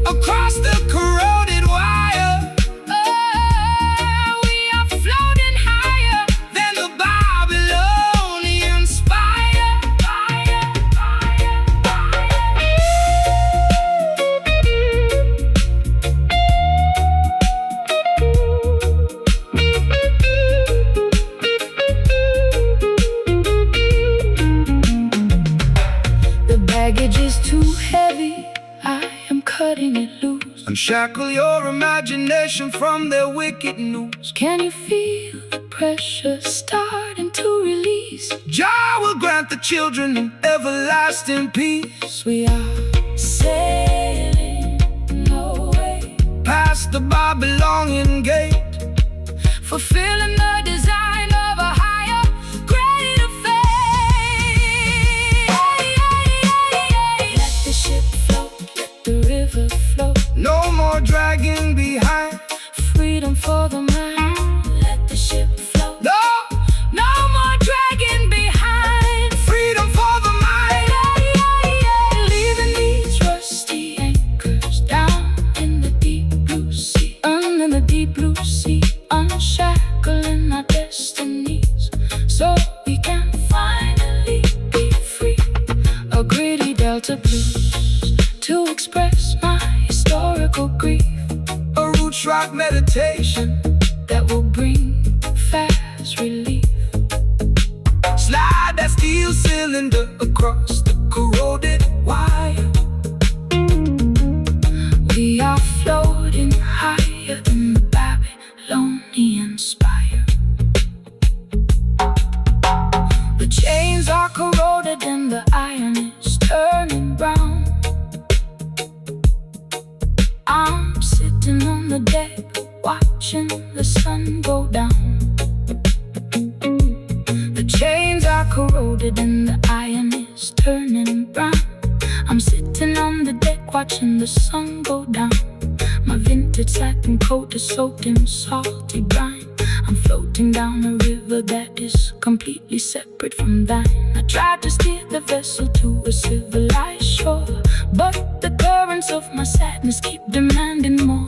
across the corroded wire. Oh, we are floating higher Then the Babylonian spire. The baggage is too heavy, I am cutting it loose. Unshackle your imagination from their wicked news. Can you feel the pressure starting to release? Jah will grant the children an everlasting peace. We are sailing away, Past the Babylonian gate, fulfilling the design of a higher, greater fate. Let the ship float, let the river flow. no more dragging behind. Freedom for the mind. Let the ship float. No, No more dragging behind. freedom for the mind. Leaving these rusty anchors down in the deep blue sea, under the deep blue sea, unshackling our destinies so we can finally be free. A gritty Delta blues to express my historical grief. A roots rock meditation that will bring fast relief. Slide that steel cylinder across the corroded wire. We are floating higher than the Babylonian spire. The chains are corroded and the iron is turning brown. I'm sitting on the deck watching the sun go down. The chains are corroded and the iron is turning brown. I'm sitting on the deck watching the sun go down. My vintage satin coat is soaked in salty brine. I'm floating down a river that is completely separate from thine. I tried to steer the vessel to a civilized shore, but the currents of my sadness keep demanding more.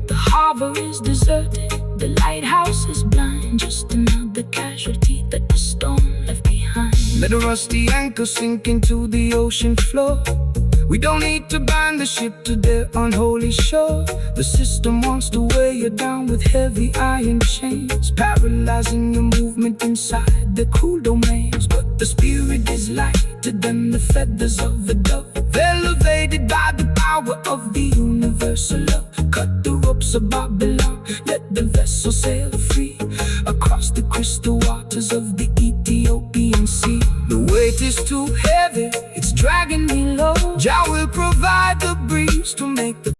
The harbor is deserted, the lighthouse is blind, just another casualty that the storm left behind. Let a rusty anchor sink into the ocean floor. We don't need to bind the ship to their unholy shore. The system wants to weigh you down with heavy iron chains, paralyzing your movement inside the cool domains. But the spirit is lighter than the feathers of the dove, elevated by the power of the universal love. Cut the ropes of Babylon, let the vessel sail free across the crystal waters of the Ethiopian Sea. The weight is too heavy, it's dragging me low. Jah will provide the breeze to make the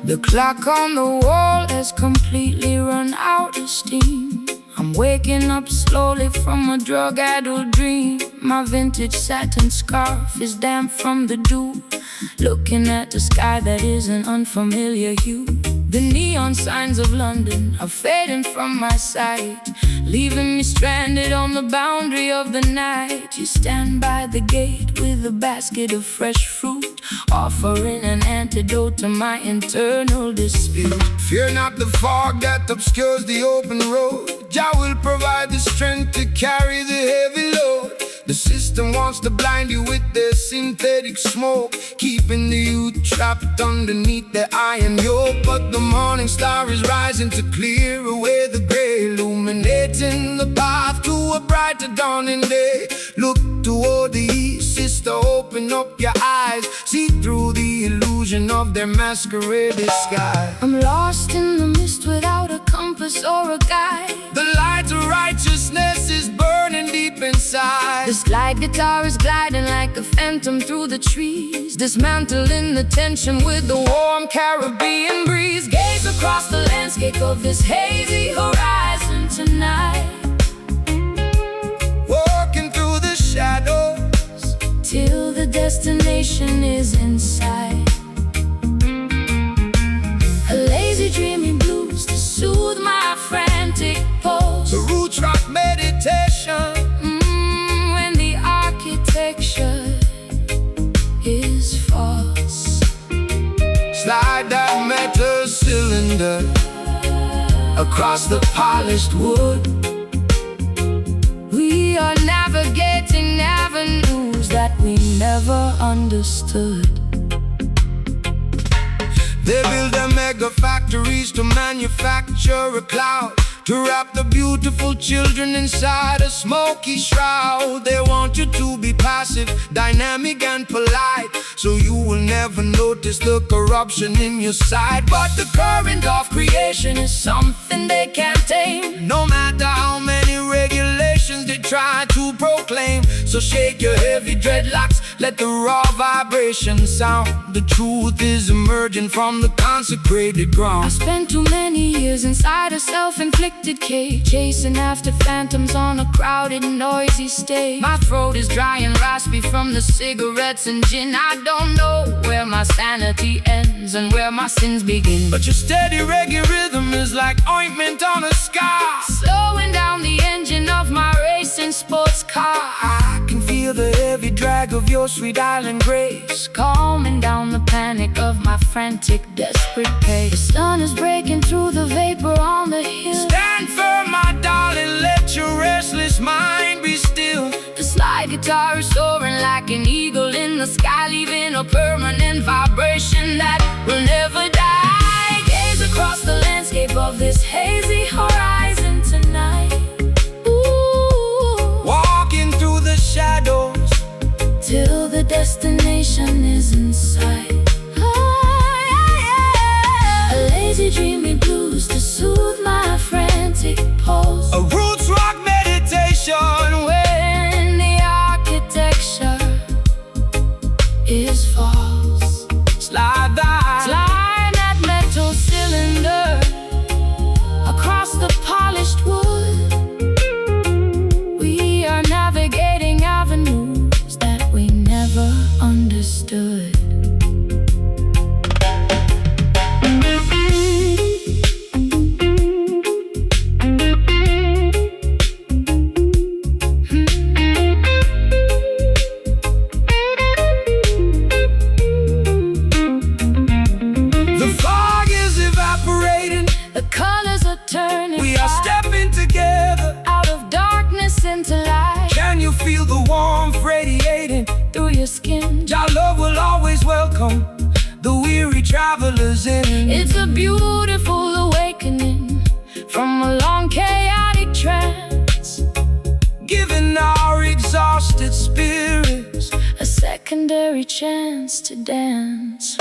The clock on the wall has completely run out of steam. I'm waking up slowly from a drug-addled dream. My vintage satin scarf is damp from the dew, looking at the sky that is an unfamiliar hue. The neon signs of London are fading from my sight, leaving me stranded on the boundary of the night. You stand by the gate with a basket of fresh fruit, offering an antidote to my internal dispute. Fear not the fog that obscures the open road. Jah will provide the strength to carry the heavy load. The system wants to blind you with their synthetic smoke, keeping the youth trapped underneath their iron yoke. But the morning star is rising to clear away the gray, illuminating the path to a brighter dawning day. Look toward the east, sister, open up your eyes, see through the illusion of their masquerade disguise. I'm lost in the mist without a compass or a guide. The light of righteousness is burning deep inside. The slide guitar is gliding like a phantom through the trees, dismantling the tension with the warm Caribbean breeze. Gaze across the landscape of this hazy horizon tonight, walking through the shadows till the destination is in sight. A lazy dreamy blues to soothe my frantic pulse. The roots rock meditation, when the architecture is false. slide that metal cylinder across the polished wood. We are navigating avenues that we never understood. They build their mega factories to manufacture a cloud, to wrap the beautiful children inside a smoky shroud. They want you to be passive, dynamic and polite, so you will never notice the corruption in your sight. But the current of creation is something they can't tame, no matter how many regulations they try to proclaim. So shake your heavy dreadlocks, let the raw vibration sound. The truth is emerging from the consecrated ground. I spent too many years inside a self-inflicted cage, chasing after phantoms on a crowded, noisy stage. My throat is dry and raspy from the cigarettes and gin. I don't know where my sanity ends and where my sins begin. But your steady reggae rhythm is like ointment on a scar, slowing down the engine of my racing sports car. I can feel the heavy drag of your sweet island grace, calming down the panic of my frantic, desperate pace. The sun is breaking through the vapor on the hill. Stand firm, my darling, let your restless mind be still. The slide guitar is soaring like an eagle in the sky, leaving a permanent vibration that will never die. Gaze across the landscape of this hazy horizon tonight, walking through the shadows till the destination is in sight. A lazy dreamy blues to soothe my frantic pulse. A roots rock meditation when the architecture is false. Slide into life. Can you feel the warmth radiating Through your skin, Your love will always welcome the weary travelers in. it's a beautiful awakening from a long chaotic trance, Giving our exhausted spirits a secondary chance to dance.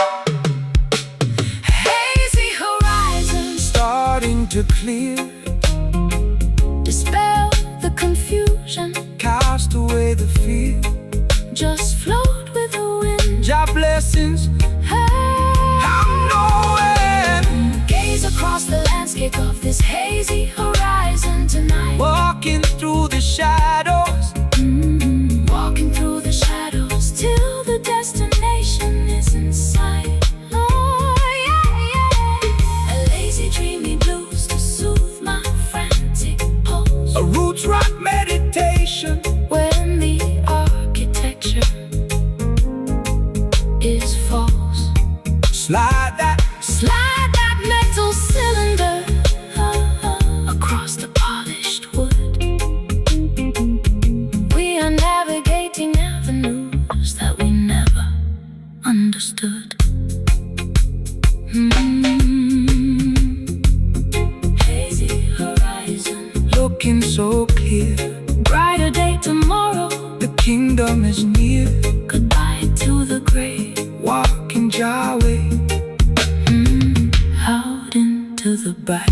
Hazy horizons starting to clear, dispel the confusion, cast away the fear. just float with the wind. Your blessings I'm knowing. Gaze across the landscape of this hazy horizon tonight. Walking through the shadows, Walking through the shadows till the destination is in sight. Oh, yeah, yeah. A lazy, dreamy blues to soothe my frantic pulse. a roots rock meditation. When the architecture is false, Slide that slide that metal cylinder across the polished wood. We are navigating avenues that we never understood. Hazy horizon, looking so clear. brighter day tomorrow. The kingdom is near. Goodbye to the gray, Walking your way. out into the bright.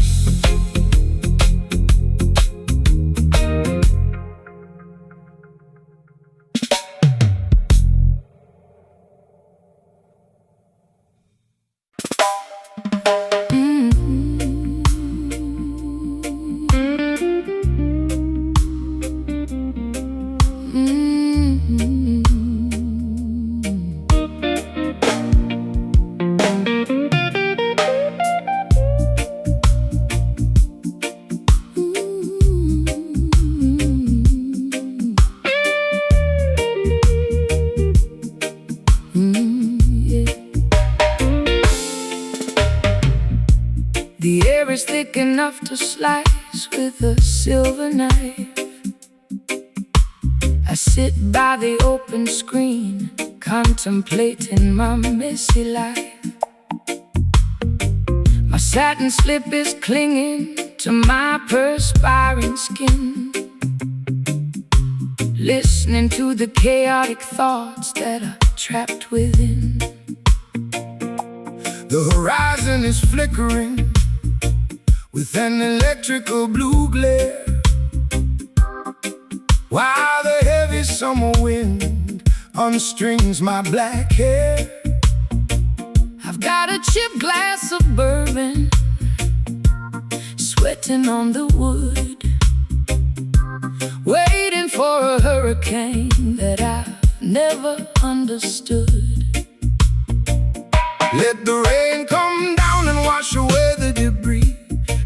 The air is thick enough to slice with a silver knife. I sit by the open screen, contemplating my messy life. My satin slip is clinging to my perspiring skin, listening to the chaotic thoughts that are trapped within. The horizon is flickering with an electrical blue glare, while the heavy summer wind unstrings my black hair. I've got a chipped glass of bourbon, sweating on the wood, waiting for a hurricane that I've never understood. Let the rain come down and wash away the debris.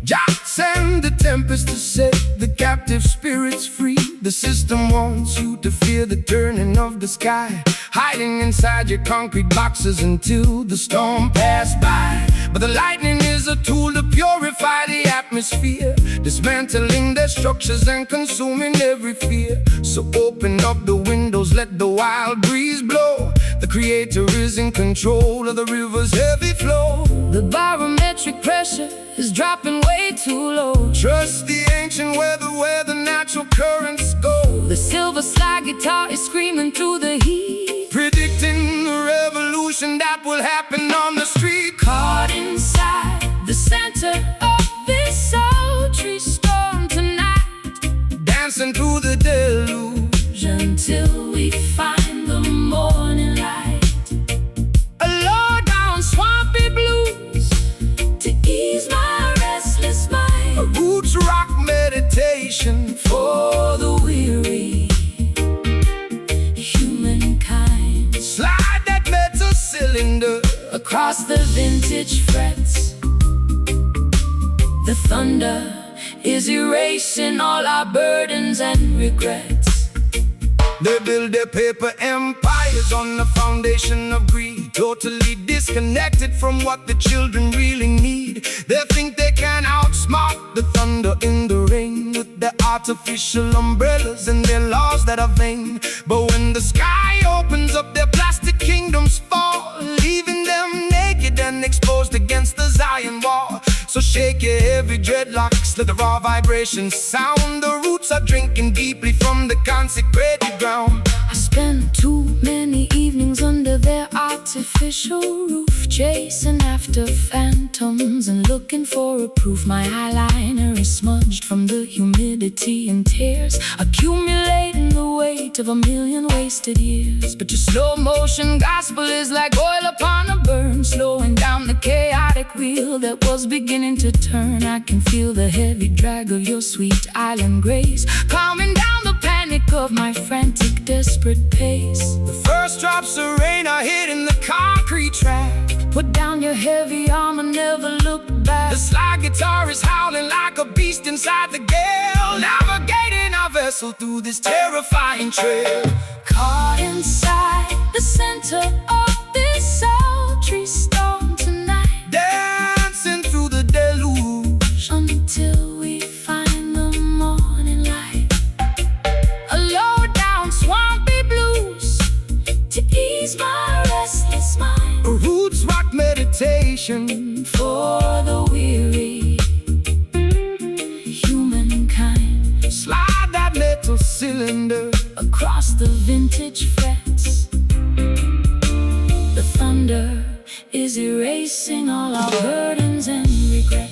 Just send the tempest to set the captive spirits free. The system wants you to fear the turning of the sky, hiding inside your concrete boxes until the storm passed by. But the lightning is a tool to purify the atmosphere, dismantling their structures and consuming every fear. So open up the windows, let the wild breeze blow. The creator is in control of the river's heavy flow. The barometric pressure is dropping way too low. Trust the ancient weather where the natural currents go. The silver slide guitar is screaming through the heat, predicting the revolution that will happen on the street. Caught inside the center of this sultry storm tonight, dancing through the deluge until we find the morning light. A low-down swampy blues to ease my restless mind. A roots rock meditation for the weary humankind. Slide that metal cylinder across the vintage frets. The thunder is erasing all our burdens and regrets. They build their paper empires on the foundation of greed, totally disconnected from what the children really need. They think they can outsmart the thunder in the rain with their artificial umbrellas and their laws that are vain. But when the sky opens up, their plastic kingdoms fall, leaving them naked and exposed against the Zion wall. So shake your heavy dreadlocks, let the raw vibrations sound. The roots are drinking deeply from the consecrated ground. I spent too many evenings under their artificial roof, chasing after phantoms and looking for a proof. My eyeliner is smudged from the humidity and tears, accumulating the weight of a million wasted years. But your slow motion gospel is like oil upon a burn, slowing down the chaotic wheel that was beginning to turn. I can feel the heavy drag of your sweet island grace, calming down the panic of my frantic, desperate pace. The first drops of rain are hitting the concrete track. Put down your heavy armor, never look back. The slide guitar is howling like a beast inside the gale, navigating our vessel through this terrifying trail. Caught inside the center of this sultry storm tonight, dancing through the deluge until we find the morning light. A low down swampy blues to ease my restless mind. A roots rock meditation for the weary humankind. Slide that metal cylinder across the vintage frets. The thunder is erasing all our burdens and regrets.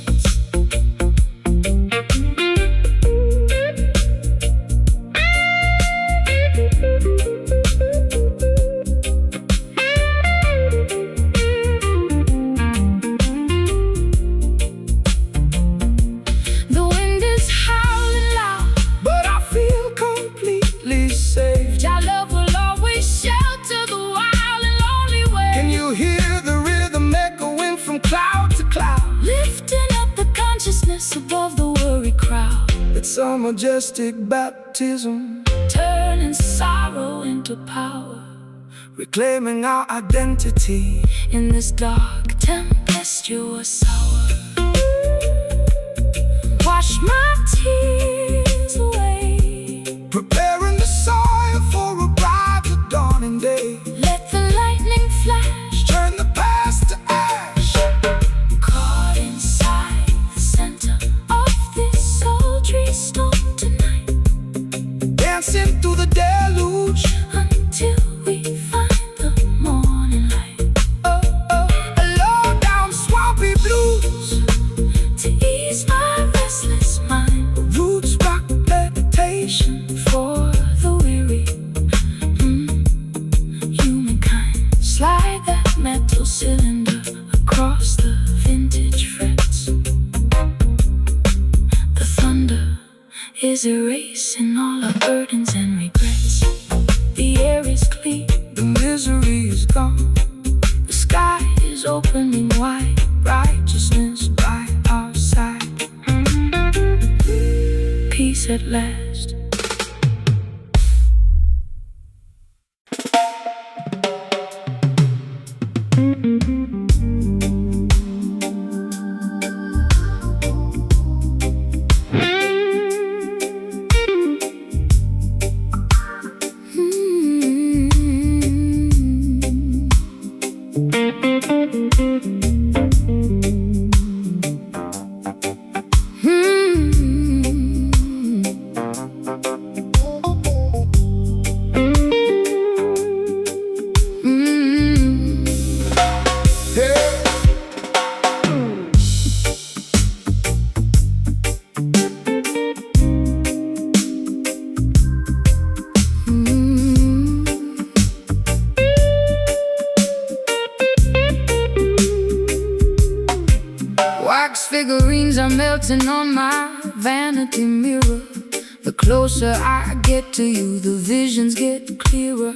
The wind is howling loud, but I feel completely safe. Your love will always shelter the wild and lonely way. Can you hear the rhythm echoing from cloud to cloud, lifting up the consciousness above the worried crowd? It's a majestic baptism, turning sorrow into power, reclaiming our identity. In this dark tempestuous sour, wash my tears away, preparing the soil for a bright dawning day. Let the lightning flash, turn the past to ash. Caught inside the center of this sultry storm tonight, dancing through the deluge until we find the morning light. A low down swampy blues to ease my restless mind. Roots rock meditation for the weary humankind. Slide that metal cylinder across the vintage frets. The thunder is erasing all our burdens and regrets. The air is clean, the misery is gone. the sky is opening wide, righteousness by our side. Peace at last. Wax figurines are melting on my vanity mirror. The closer I get to you, the visions get clearer.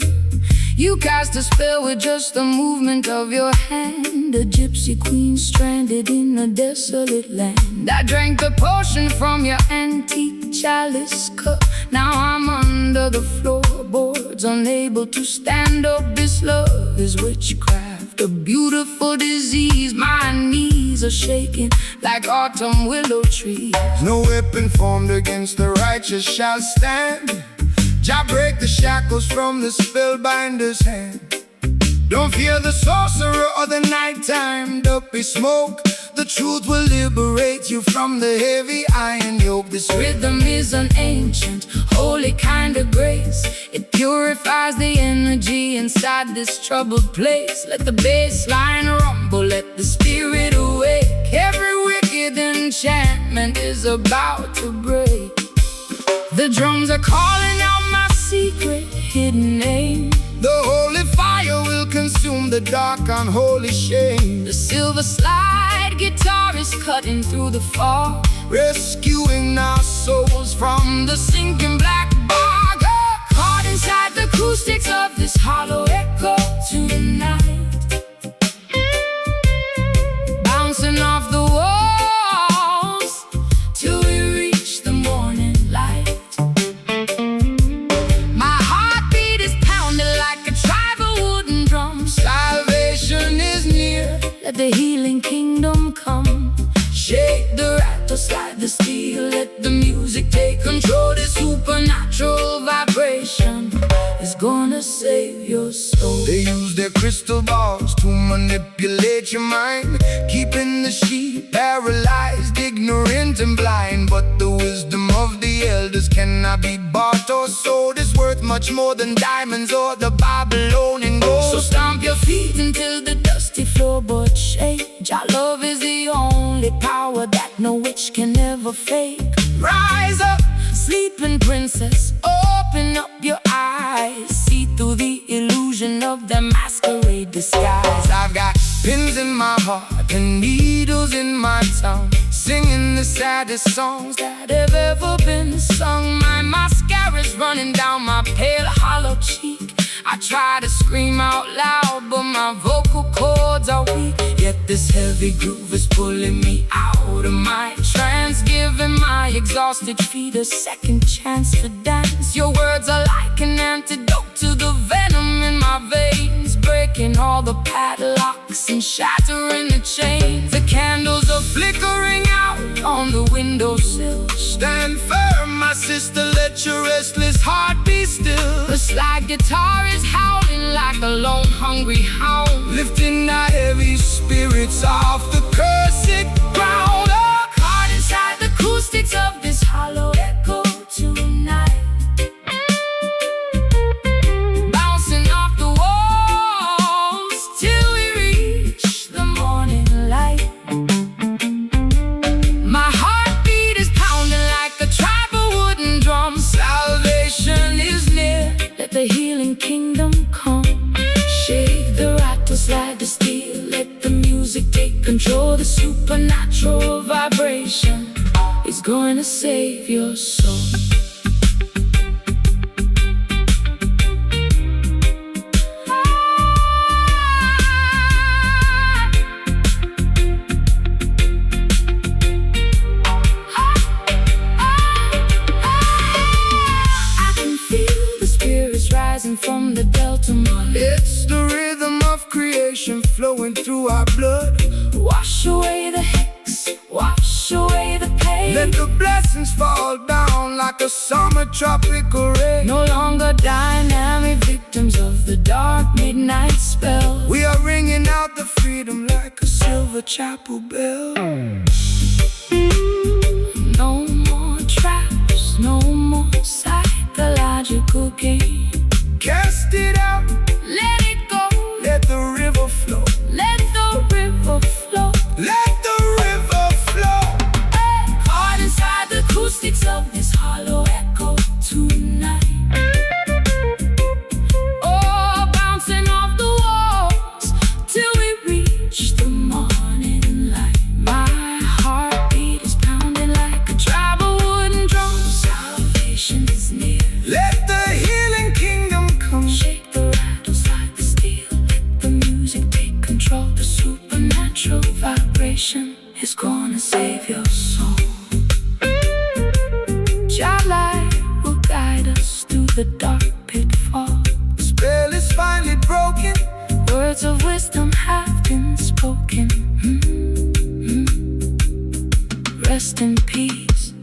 You cast a spell with just the movement of your hand, a gypsy queen stranded in a desolate land. I drank the potion from your antique chalice cup. Now I'm under the floorboards, unable to stand up. This love is witchcraft, a beautiful disease. My knees knees are shaking like autumn willow trees. No weapon formed against the righteous shall stand. Jah break the shackles from the spellbinder's hand. Don't fear the sorcerer or the nighttime dopey smoke. The truth will liberate you from the heavy iron yoke. This rhythm is an ancient, holy kind of grace. It purifies the energy inside this troubled place. Let the bass line rumble, let the spirit awake. Every wicked enchantment is about to break. The drums are calling out my secret hidden name. The holy fire will consume the dark unholy shame. The silver slide guitar is cutting through the fog, rescuing our souls from the sinking black bog. Caught inside the acoustics of this hollow echo tonight, bouncing off the walls till we reach the morning light. My heartbeat is pounding like a tribal wooden drum. Salvation is near, let the healing kingdom come. Shake the rattle, slide the steel, let the music take control. This supernatural vibration is gonna save your soul. They use their crystal balls to manipulate your mind, keeping the sheep paralyzed, ignorant and blind. But the wisdom of the elders cannot be bought or sold. It's worth much more than diamonds or the Babylonian gold. So stomp your feet until the dusty floorboards shake. Jah love is the only power that no witch can ever fake. Rise up, sleeping princess, open up your eyes. See through the illusion of the masquerade disguise. I've got pins in my heart and needles in my tongue, singing the saddest songs that have ever been sung. My mascara's running down my pale hollow cheek. I try to scream out loud, but my vocal cords are weak. Yet this heavy groove is pulling me out of my trance, giving my exhausted feet a second chance to dance. Your words are like an antidote to the venom in my veins, breaking all the padlocks and shattering the chains. The candles are flickering out on the windowsill. Stand firm, my sister, let your restless heart be still. The slide guitar is howling like a lone hungry hound, lifting our heavy spirits off the cursed ground. Oh, caught inside the acoustics of this hollow echo tonight, bouncing off the walls till we reach the morning light. My heartbeat is pounding like a tribal wooden drum. Salvation is near, let the healing kingdom come. Shake the rattle, slide the steel, let the music take control. The supernatural vibration is going to save your soul. From the Delta Marley, it's the rhythm of creation flowing through our blood. Wash away the hex, wash away the pain. Let the blessings fall down like a summer tropical rain. No longer dynamic victims of the dark midnight spell. We are ringing out the freedom like a silver chapel bell. No more traps, no more psychological games. Cast it out, let it go, let the river flow, let the river flow, let the river flow. Caught inside the acoustics of this hollow echo tonight. Oh, bouncing off the walls till we reach the morning light. My heartbeat is pounding like a tribal wooden drum. Salvation is near, let the healing kingdom come. Shake the rattle, slide the steel, let the music take control. The supernatural vibration is gonna save your soul. Jah light will guide us through the dark pitfall. The spell is finally broken, words of wisdom have been spoken. rest in peace.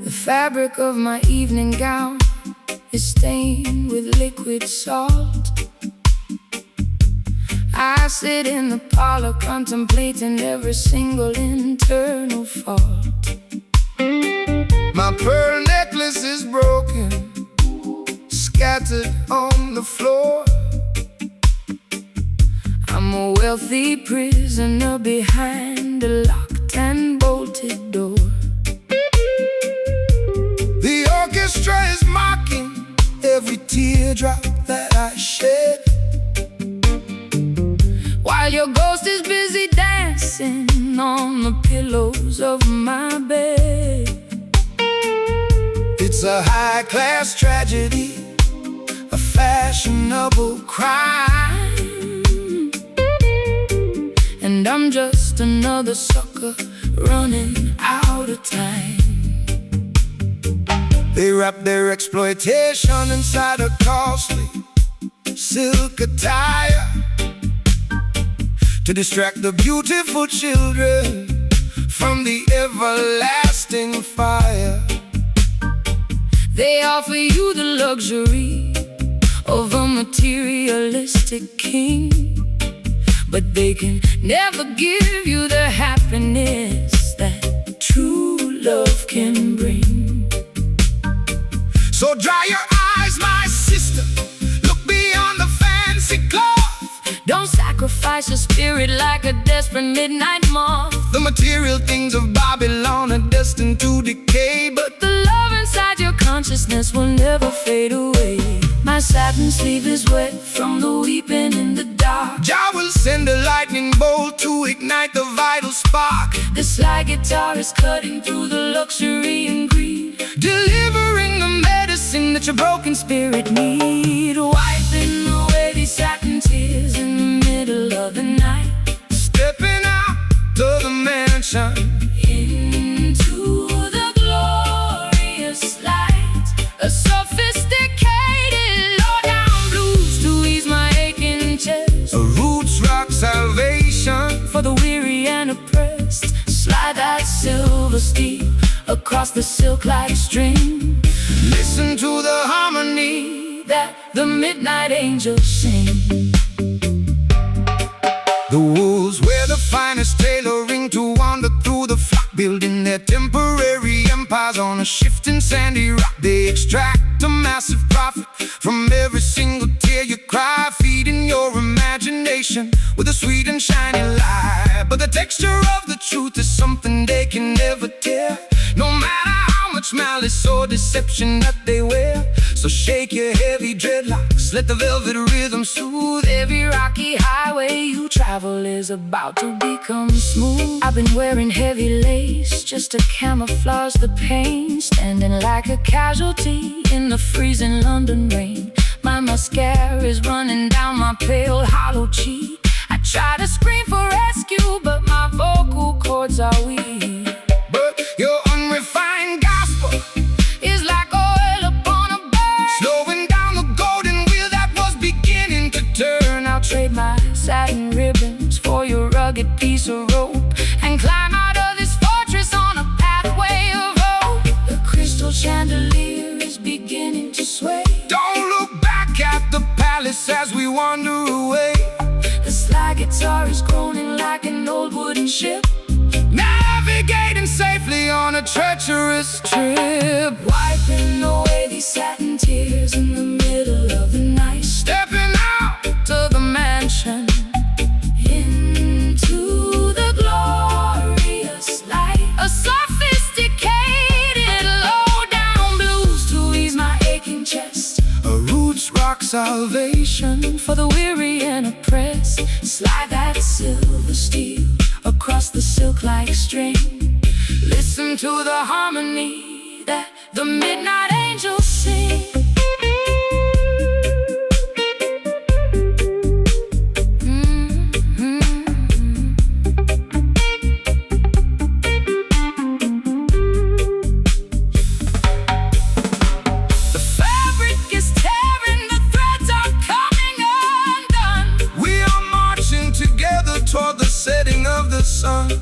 The fabric of my evening gown is stained with liquid salt. I sit in the parlor contemplating every single internal fault. My pearl necklace is broken, scattered on the floor. I'm a wealthy prisoner behind a locked and bolted door. The orchestra is mocking every teardrop that I shed, while your ghost is busy dancing on the pillows of my bed. It's a high-class tragedy, a fashionable crime, and I'm just another sucker running out of time. They wrap their exploitation inside a costly silk attire to distract the beautiful children from the everlasting fire. They offer you the luxury of a materialistic king, but they can never give you the happiness that true love can bring. So dry your eyes, my sister, look beyond the fancy cloth. Don't sacrifice your spirit like a desperate midnight moth. The material things of Babylon are destined to decay, but the love inside your consciousness will never fade away. My satin sleeve is wet from the weeping in the dark. Jah will send a lightning bolt to ignite the vital spark. The sly guitar is cutting through the luxury and greed, delivering the medicine that your broken spirit need. Wiping away these satin tears in the middle of the night, stepping out to the mansion, into the glorious light. A sophisticated low-down blues to ease my aching chest. A roots rock salvation for the weary and oppressed. Slide that silver steep across the silk-like string. Listen to the harmony that the midnight angels sing. The wolves wear the finest tailoring to wander through the flock, building their temporary empires on a shifting sandy rock. They extract a massive profit from every single tear you cry, feeding your imagination with a sweet and shiny lie. But the texture of the truth is something they can never tear, no matter how much malice or deception that they wear. So shake your heavy dreadlocks, let the velvet rhythm soothe. Every rocky highway you travel is about to become smooth. I've been wearing heavy lace just to camouflage the pain, standing like a casualty in the freezing London rain. My mascara is running down my pale hollow cheek. I try to scream for rescue, but my vocal cords are weak. But your unrefined gospel is like oil upon a burn, slowing down the golden wheel that was beginning to turn. I'll trade my satin ribbons for your rugged piece of rope and climb out of this fortress on a pathway of hope. The crystal chandelier is beginning to sway. Don't look back at the palace as we wander away. The slide guitar is groaning like an old wooden ship, navigating safely on a treacherous trip. Wiping away these satin tears in the middle of the night, stepping out to the mansion, into the glorious light. A sophisticated low-down blues to ease my aching chest. A salvation for the weary and oppressed. Slide that silver steel across the silk like string. Listen to the harmony that the midnight angels sing.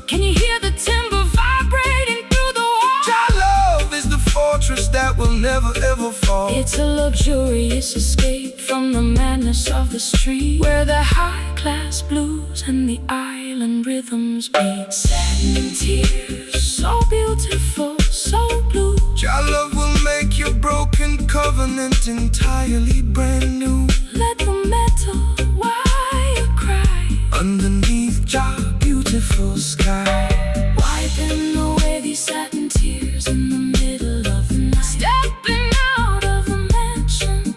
Can you hear the timber vibrating through the wall? Your love is the fortress that will never ever fall. It's a luxurious escape from the madness of the street, where the high-class blues and the island rhythms meet. Satin tears, so beautiful, so blue. Your love will make your broken covenant entirely brand new. Let the metal wire cry underneath your beautiful sky, wiping away these satin tears in the middle of the night. Stepping out of the mansion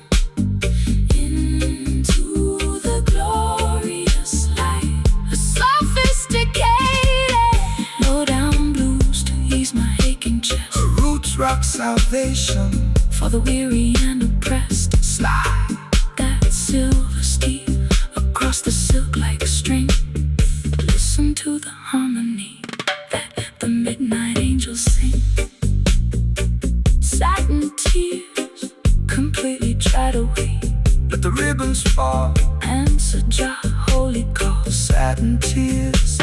into the glorious light. A sophisticated low-down blues to ease my aching chest. A roots rock salvation for the weary and oppressed. Slide that silver steel across the silk like string. Listen to the harmony that the midnight angels sing. Satin tears completely dried away. Let the ribbons fall, answer Jah holy call. Satin tears.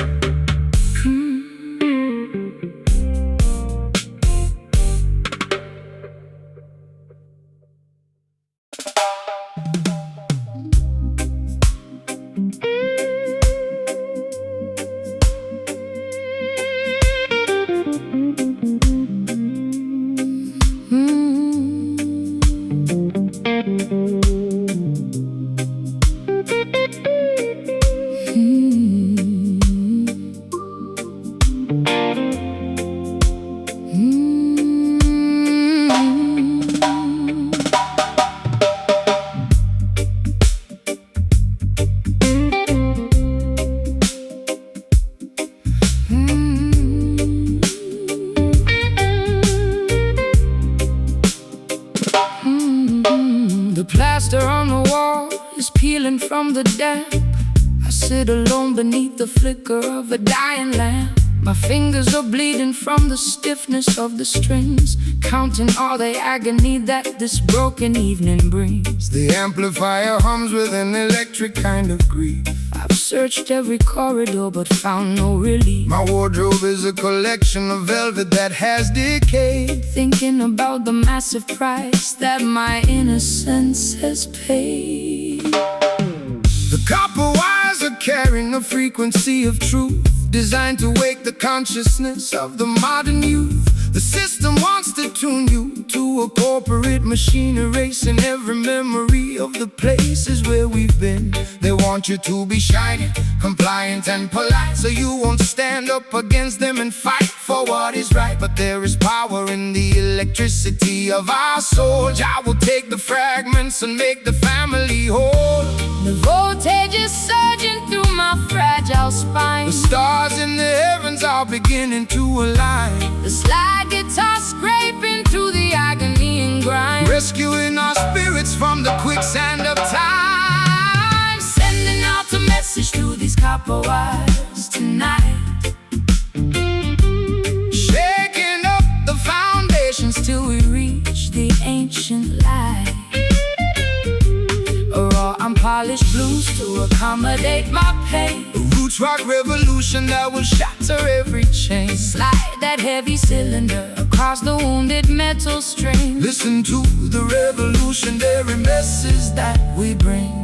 Plaster on the wall is peeling from the damp. I sit alone beneath the flicker of a dying lamp. My fingers are bleeding from the stiffness of the strings, counting all the agony that this broken evening brings. The amplifier hums with an electric kind of grief. I've searched every corridor but found no relief. My wardrobe is a collection of velvet that has decayed, thinking about the massive price that my innocence has paid. The copper wires are carrying a frequency of truth, designed to wake the consciousness of the modern youth. The system wants to tune you to a corporate machine, erasing every memory of the places where we've been. They want you to be shiny, compliant and polite, so you won't stand up against them and fight for what is right. But there is power in the electricity of our souls. I will take the fragments and make the family whole. The voltage is surging through my fragile spine. The stars in the heavens are beginning to align. The slide guitar scraping through the agony and grind, rescuing our spirits from the quicksand of time. Sending out a message through these copper wires tonight, shaking up the foundations till we reach the ancient light. A raw unpolished blues to accommodate my pain. A roots rock revolution that will shatter every chain. Slide that heavy cylinder across the wounded metal string. Listen to the revolutionary message that we bring.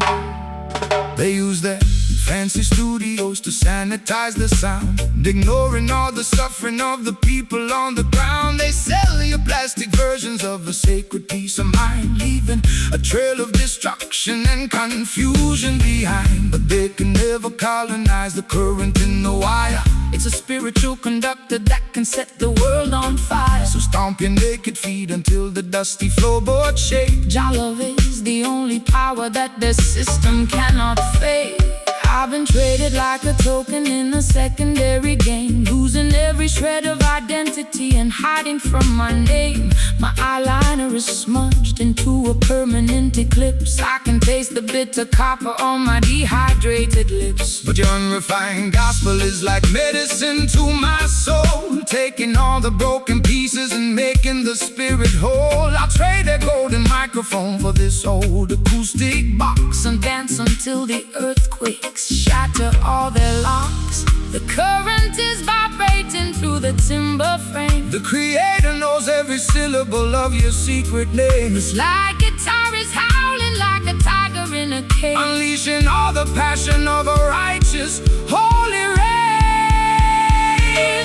They use their fancy studios to sanitize the sound, ignoring all the suffering of the people on the ground. They sell you plastic versions of a sacred peace of mind, leaving a trail of destruction and confusion behind. But they can never colonize the current in the wire. It's a spiritual conductor that can set the world on fire. So stomp your naked feet until the dusty floorboards shake. Jah love is the only power that the system cannot fake. I've been traded like a token in a secondary game, losing every shred of identity and hiding from my name. My eyeliner is smudged into a permanent eclipse. I can taste the bitter copper on my dehydrated lips. But your unrefined gospel is like medicine to my soul, taking all the broken pieces and making the spirit whole. I'll trade a golden microphone for this old acoustic box and dance until the earthquakes shatter all their locks. The current is vibrating through the timber frame. The creator knows every syllable of your secret name. It's like guitar is howling like a tiger in a cage, unleashing all the passion of a righteous holy race.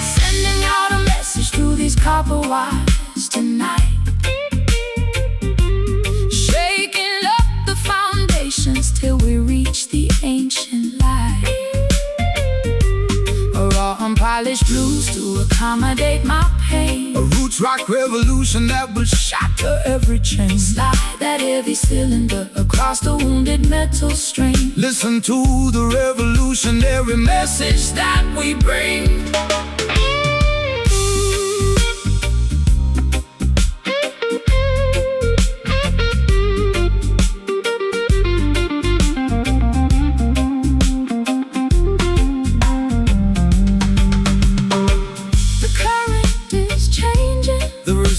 Sending out a message through these copper wires tonight, shaking up the foundations till we reach the ancient light. A raw unpolished blues to accommodate my pain. A roots rock revolution that will shatter every chain. Slide that heavy cylinder across the wounded metal string. Listen to the revolutionary message that we bring.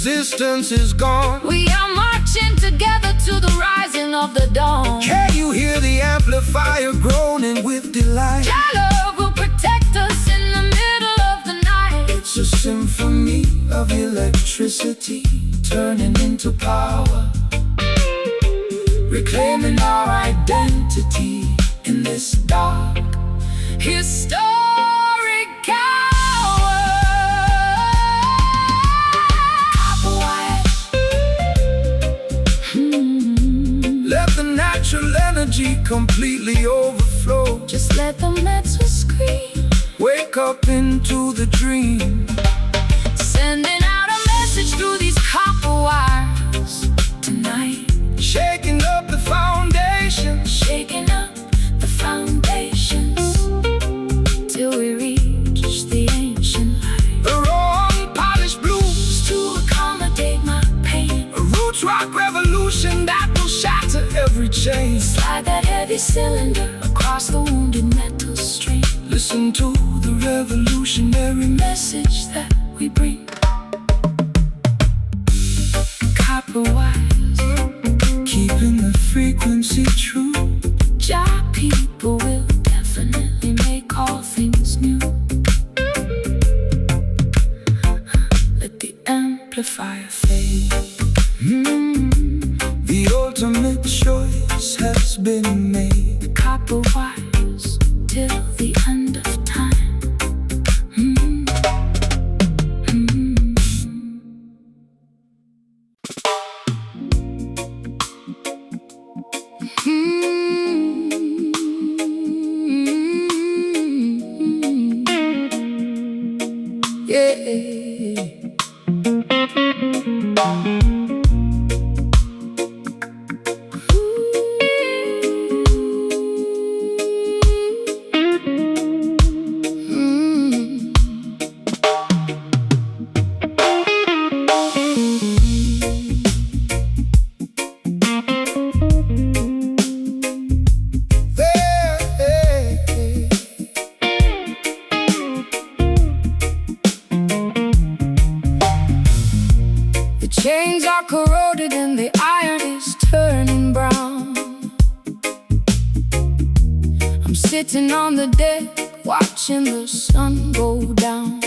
Resistance is gone. We are marching together to the rising of the dawn. Can you hear the amplifier groaning with delight? Jah love will protect us in the middle of the night. It's a symphony of electricity turning into power, reclaiming our identity in this dark historic hour. Natural energy completely overflow. Just let the metal scream. Wake up into the dream. Sending out a message through these copper wires tonight. Shaking up the foundations. Shaking up the foundations till we reach the ancient light. The raw unpolished blues to accommodate my pain. A roots rock revolution that will shatter every chain. Slide that heavy cylinder across the wounded metal string. Listen to the revolutionary message that we bring. Copper wires, keeping the frequency true. Jah people will definitely make all things new. Let the amplifier fade. The ultimate choice has been made. Copper wires till the end of time. Yeah. Chains are corroded and the iron is turning brown. I'm sitting on the deck watching the sun go down.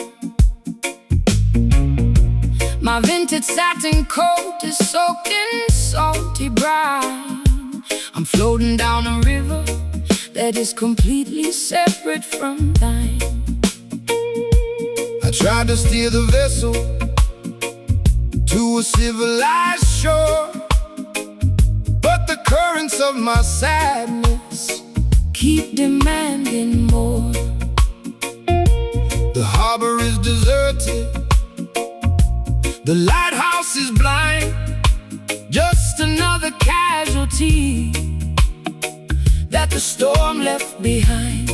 My vintage satin coat is soaked in salty brine. I'm floating down a river that is completely separate from thine. I tried to steer the vessel to a civilized shore, but the currents of my sadness keep demanding more. The harbor is deserted, the lighthouse is blind, just another casualty that the storm left behind.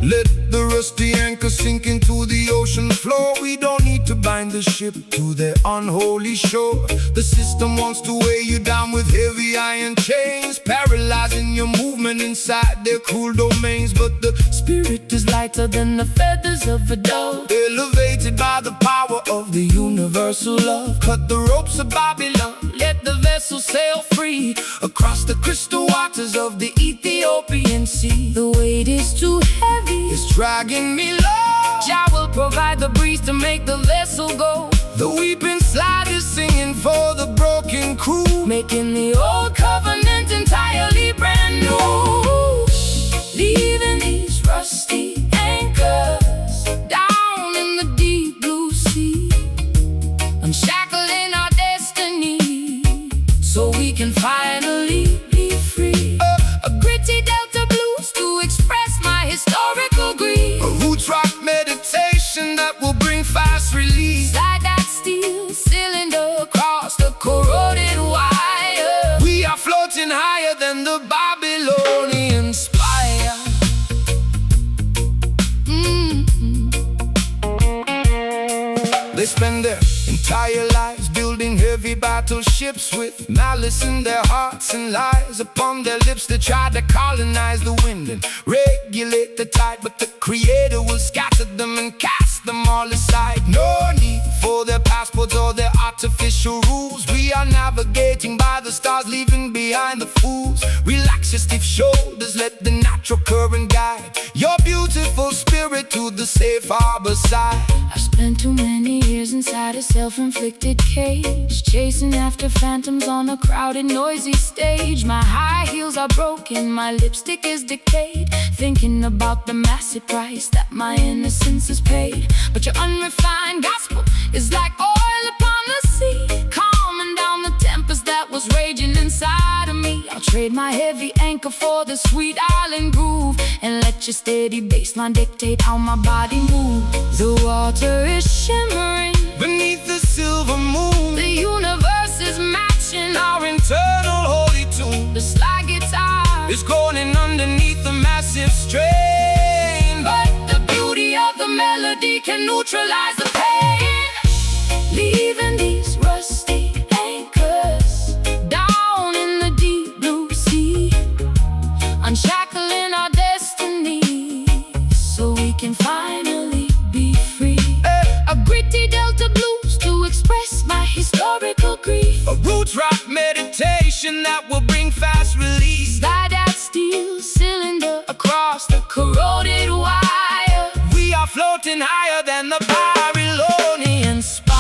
Let the rusty anchor sink into the ocean floor. We don't need to bind the ship to their unholy shore. The system wants to weigh you down with heavy iron chains, paralyzing your movement inside their cruel domains. But the spirit is lighter than the feathers of a dove, elevated by the power of the universal love. Cut the ropes of Babylon, let the vessel sail free across the crystal waters of the Ethiopian sea. The weight is too heavy, it's dragging me low. Jah will provide the breeze to make the vessel go. The weeping slide is singing for the broken crew, making the old covenant entirely brand new. Leaving these rusty anchors down in the deep blue sea, unshackling our destiny so we can finally be free. A gritty delta blues to express my historical grief. A roots rock meditation that will bring fast release. Slide that steel cylinder across the corroded wire. We are floating higher than the Babylonian spire. They spend their entire lives building heavy battleships with malice in their hearts and lies upon their lips. They try to colonize the wind and regulate the tide, but the Creator will scatter them and cast them all aside. No need for their passports or their artificial rules. We are navigating by the stars, leaving behind the fools. Relax your stiff shoulders, let the natural current guide your beautiful spirit to the safe harbor side. I've spent too many years inside a self-inflicted cage, chasing after phantoms on a crowded, noisy stage. My high heels are broken, my lipstick is decayed, thinking about the massive price that my innocence has paid. But your unrefined gospel is like oil upon the sea, calming down the tempest that was raging inside of me. I'll trade my heavy anchor for the sweet island groove, and let your steady bassline dictate how my body moves. The water is shimmering beneath the silver moon. The universe is matching our internal holy tune. The slide guitar is groaning underneath the massive strain, but the beauty of the melody can neutralize the pain. Leaving these rusty anchors down in the deep blue sea, unshackling our destiny so we can finally be free. A gritty delta blues to express my historical grief. A roots rock meditation that will bring fast release. Slide that steel cylinder across the corroded wire. We are floating higher than the Babylonian spire.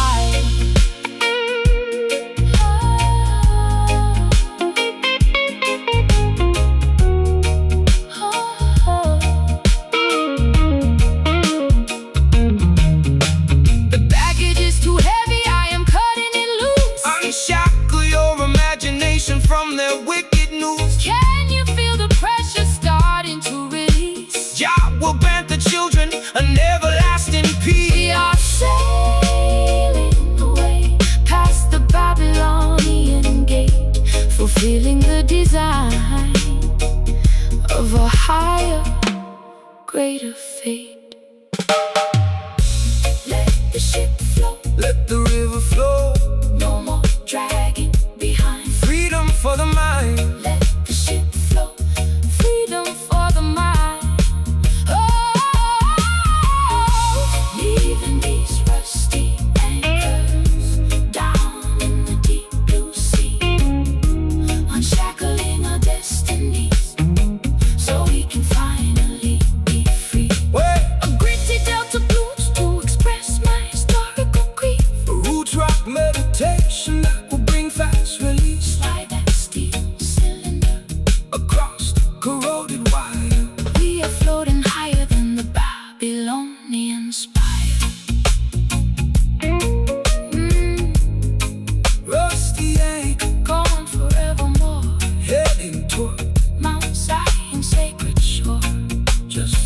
The baggage is too heavy, I am cutting it loose. Unshackle your imagination from their wicked news. Can you feel the pressure starting to release? Jah will grant the children an everlasting peace. We are sailing away past the Babylonian gate, fulfilling the design of a higher, greater fate. Let the ship flow, let the river flow. no more dragging behind. Freedom for the mind. Let the ship flow, freedom for the mind. Oh, leaving these rusty anchors down in the deep blue sea, unshackling our destinies so we can finally be free. Wait. A gritty delta blues to express my historical grief. A roots rock shore, just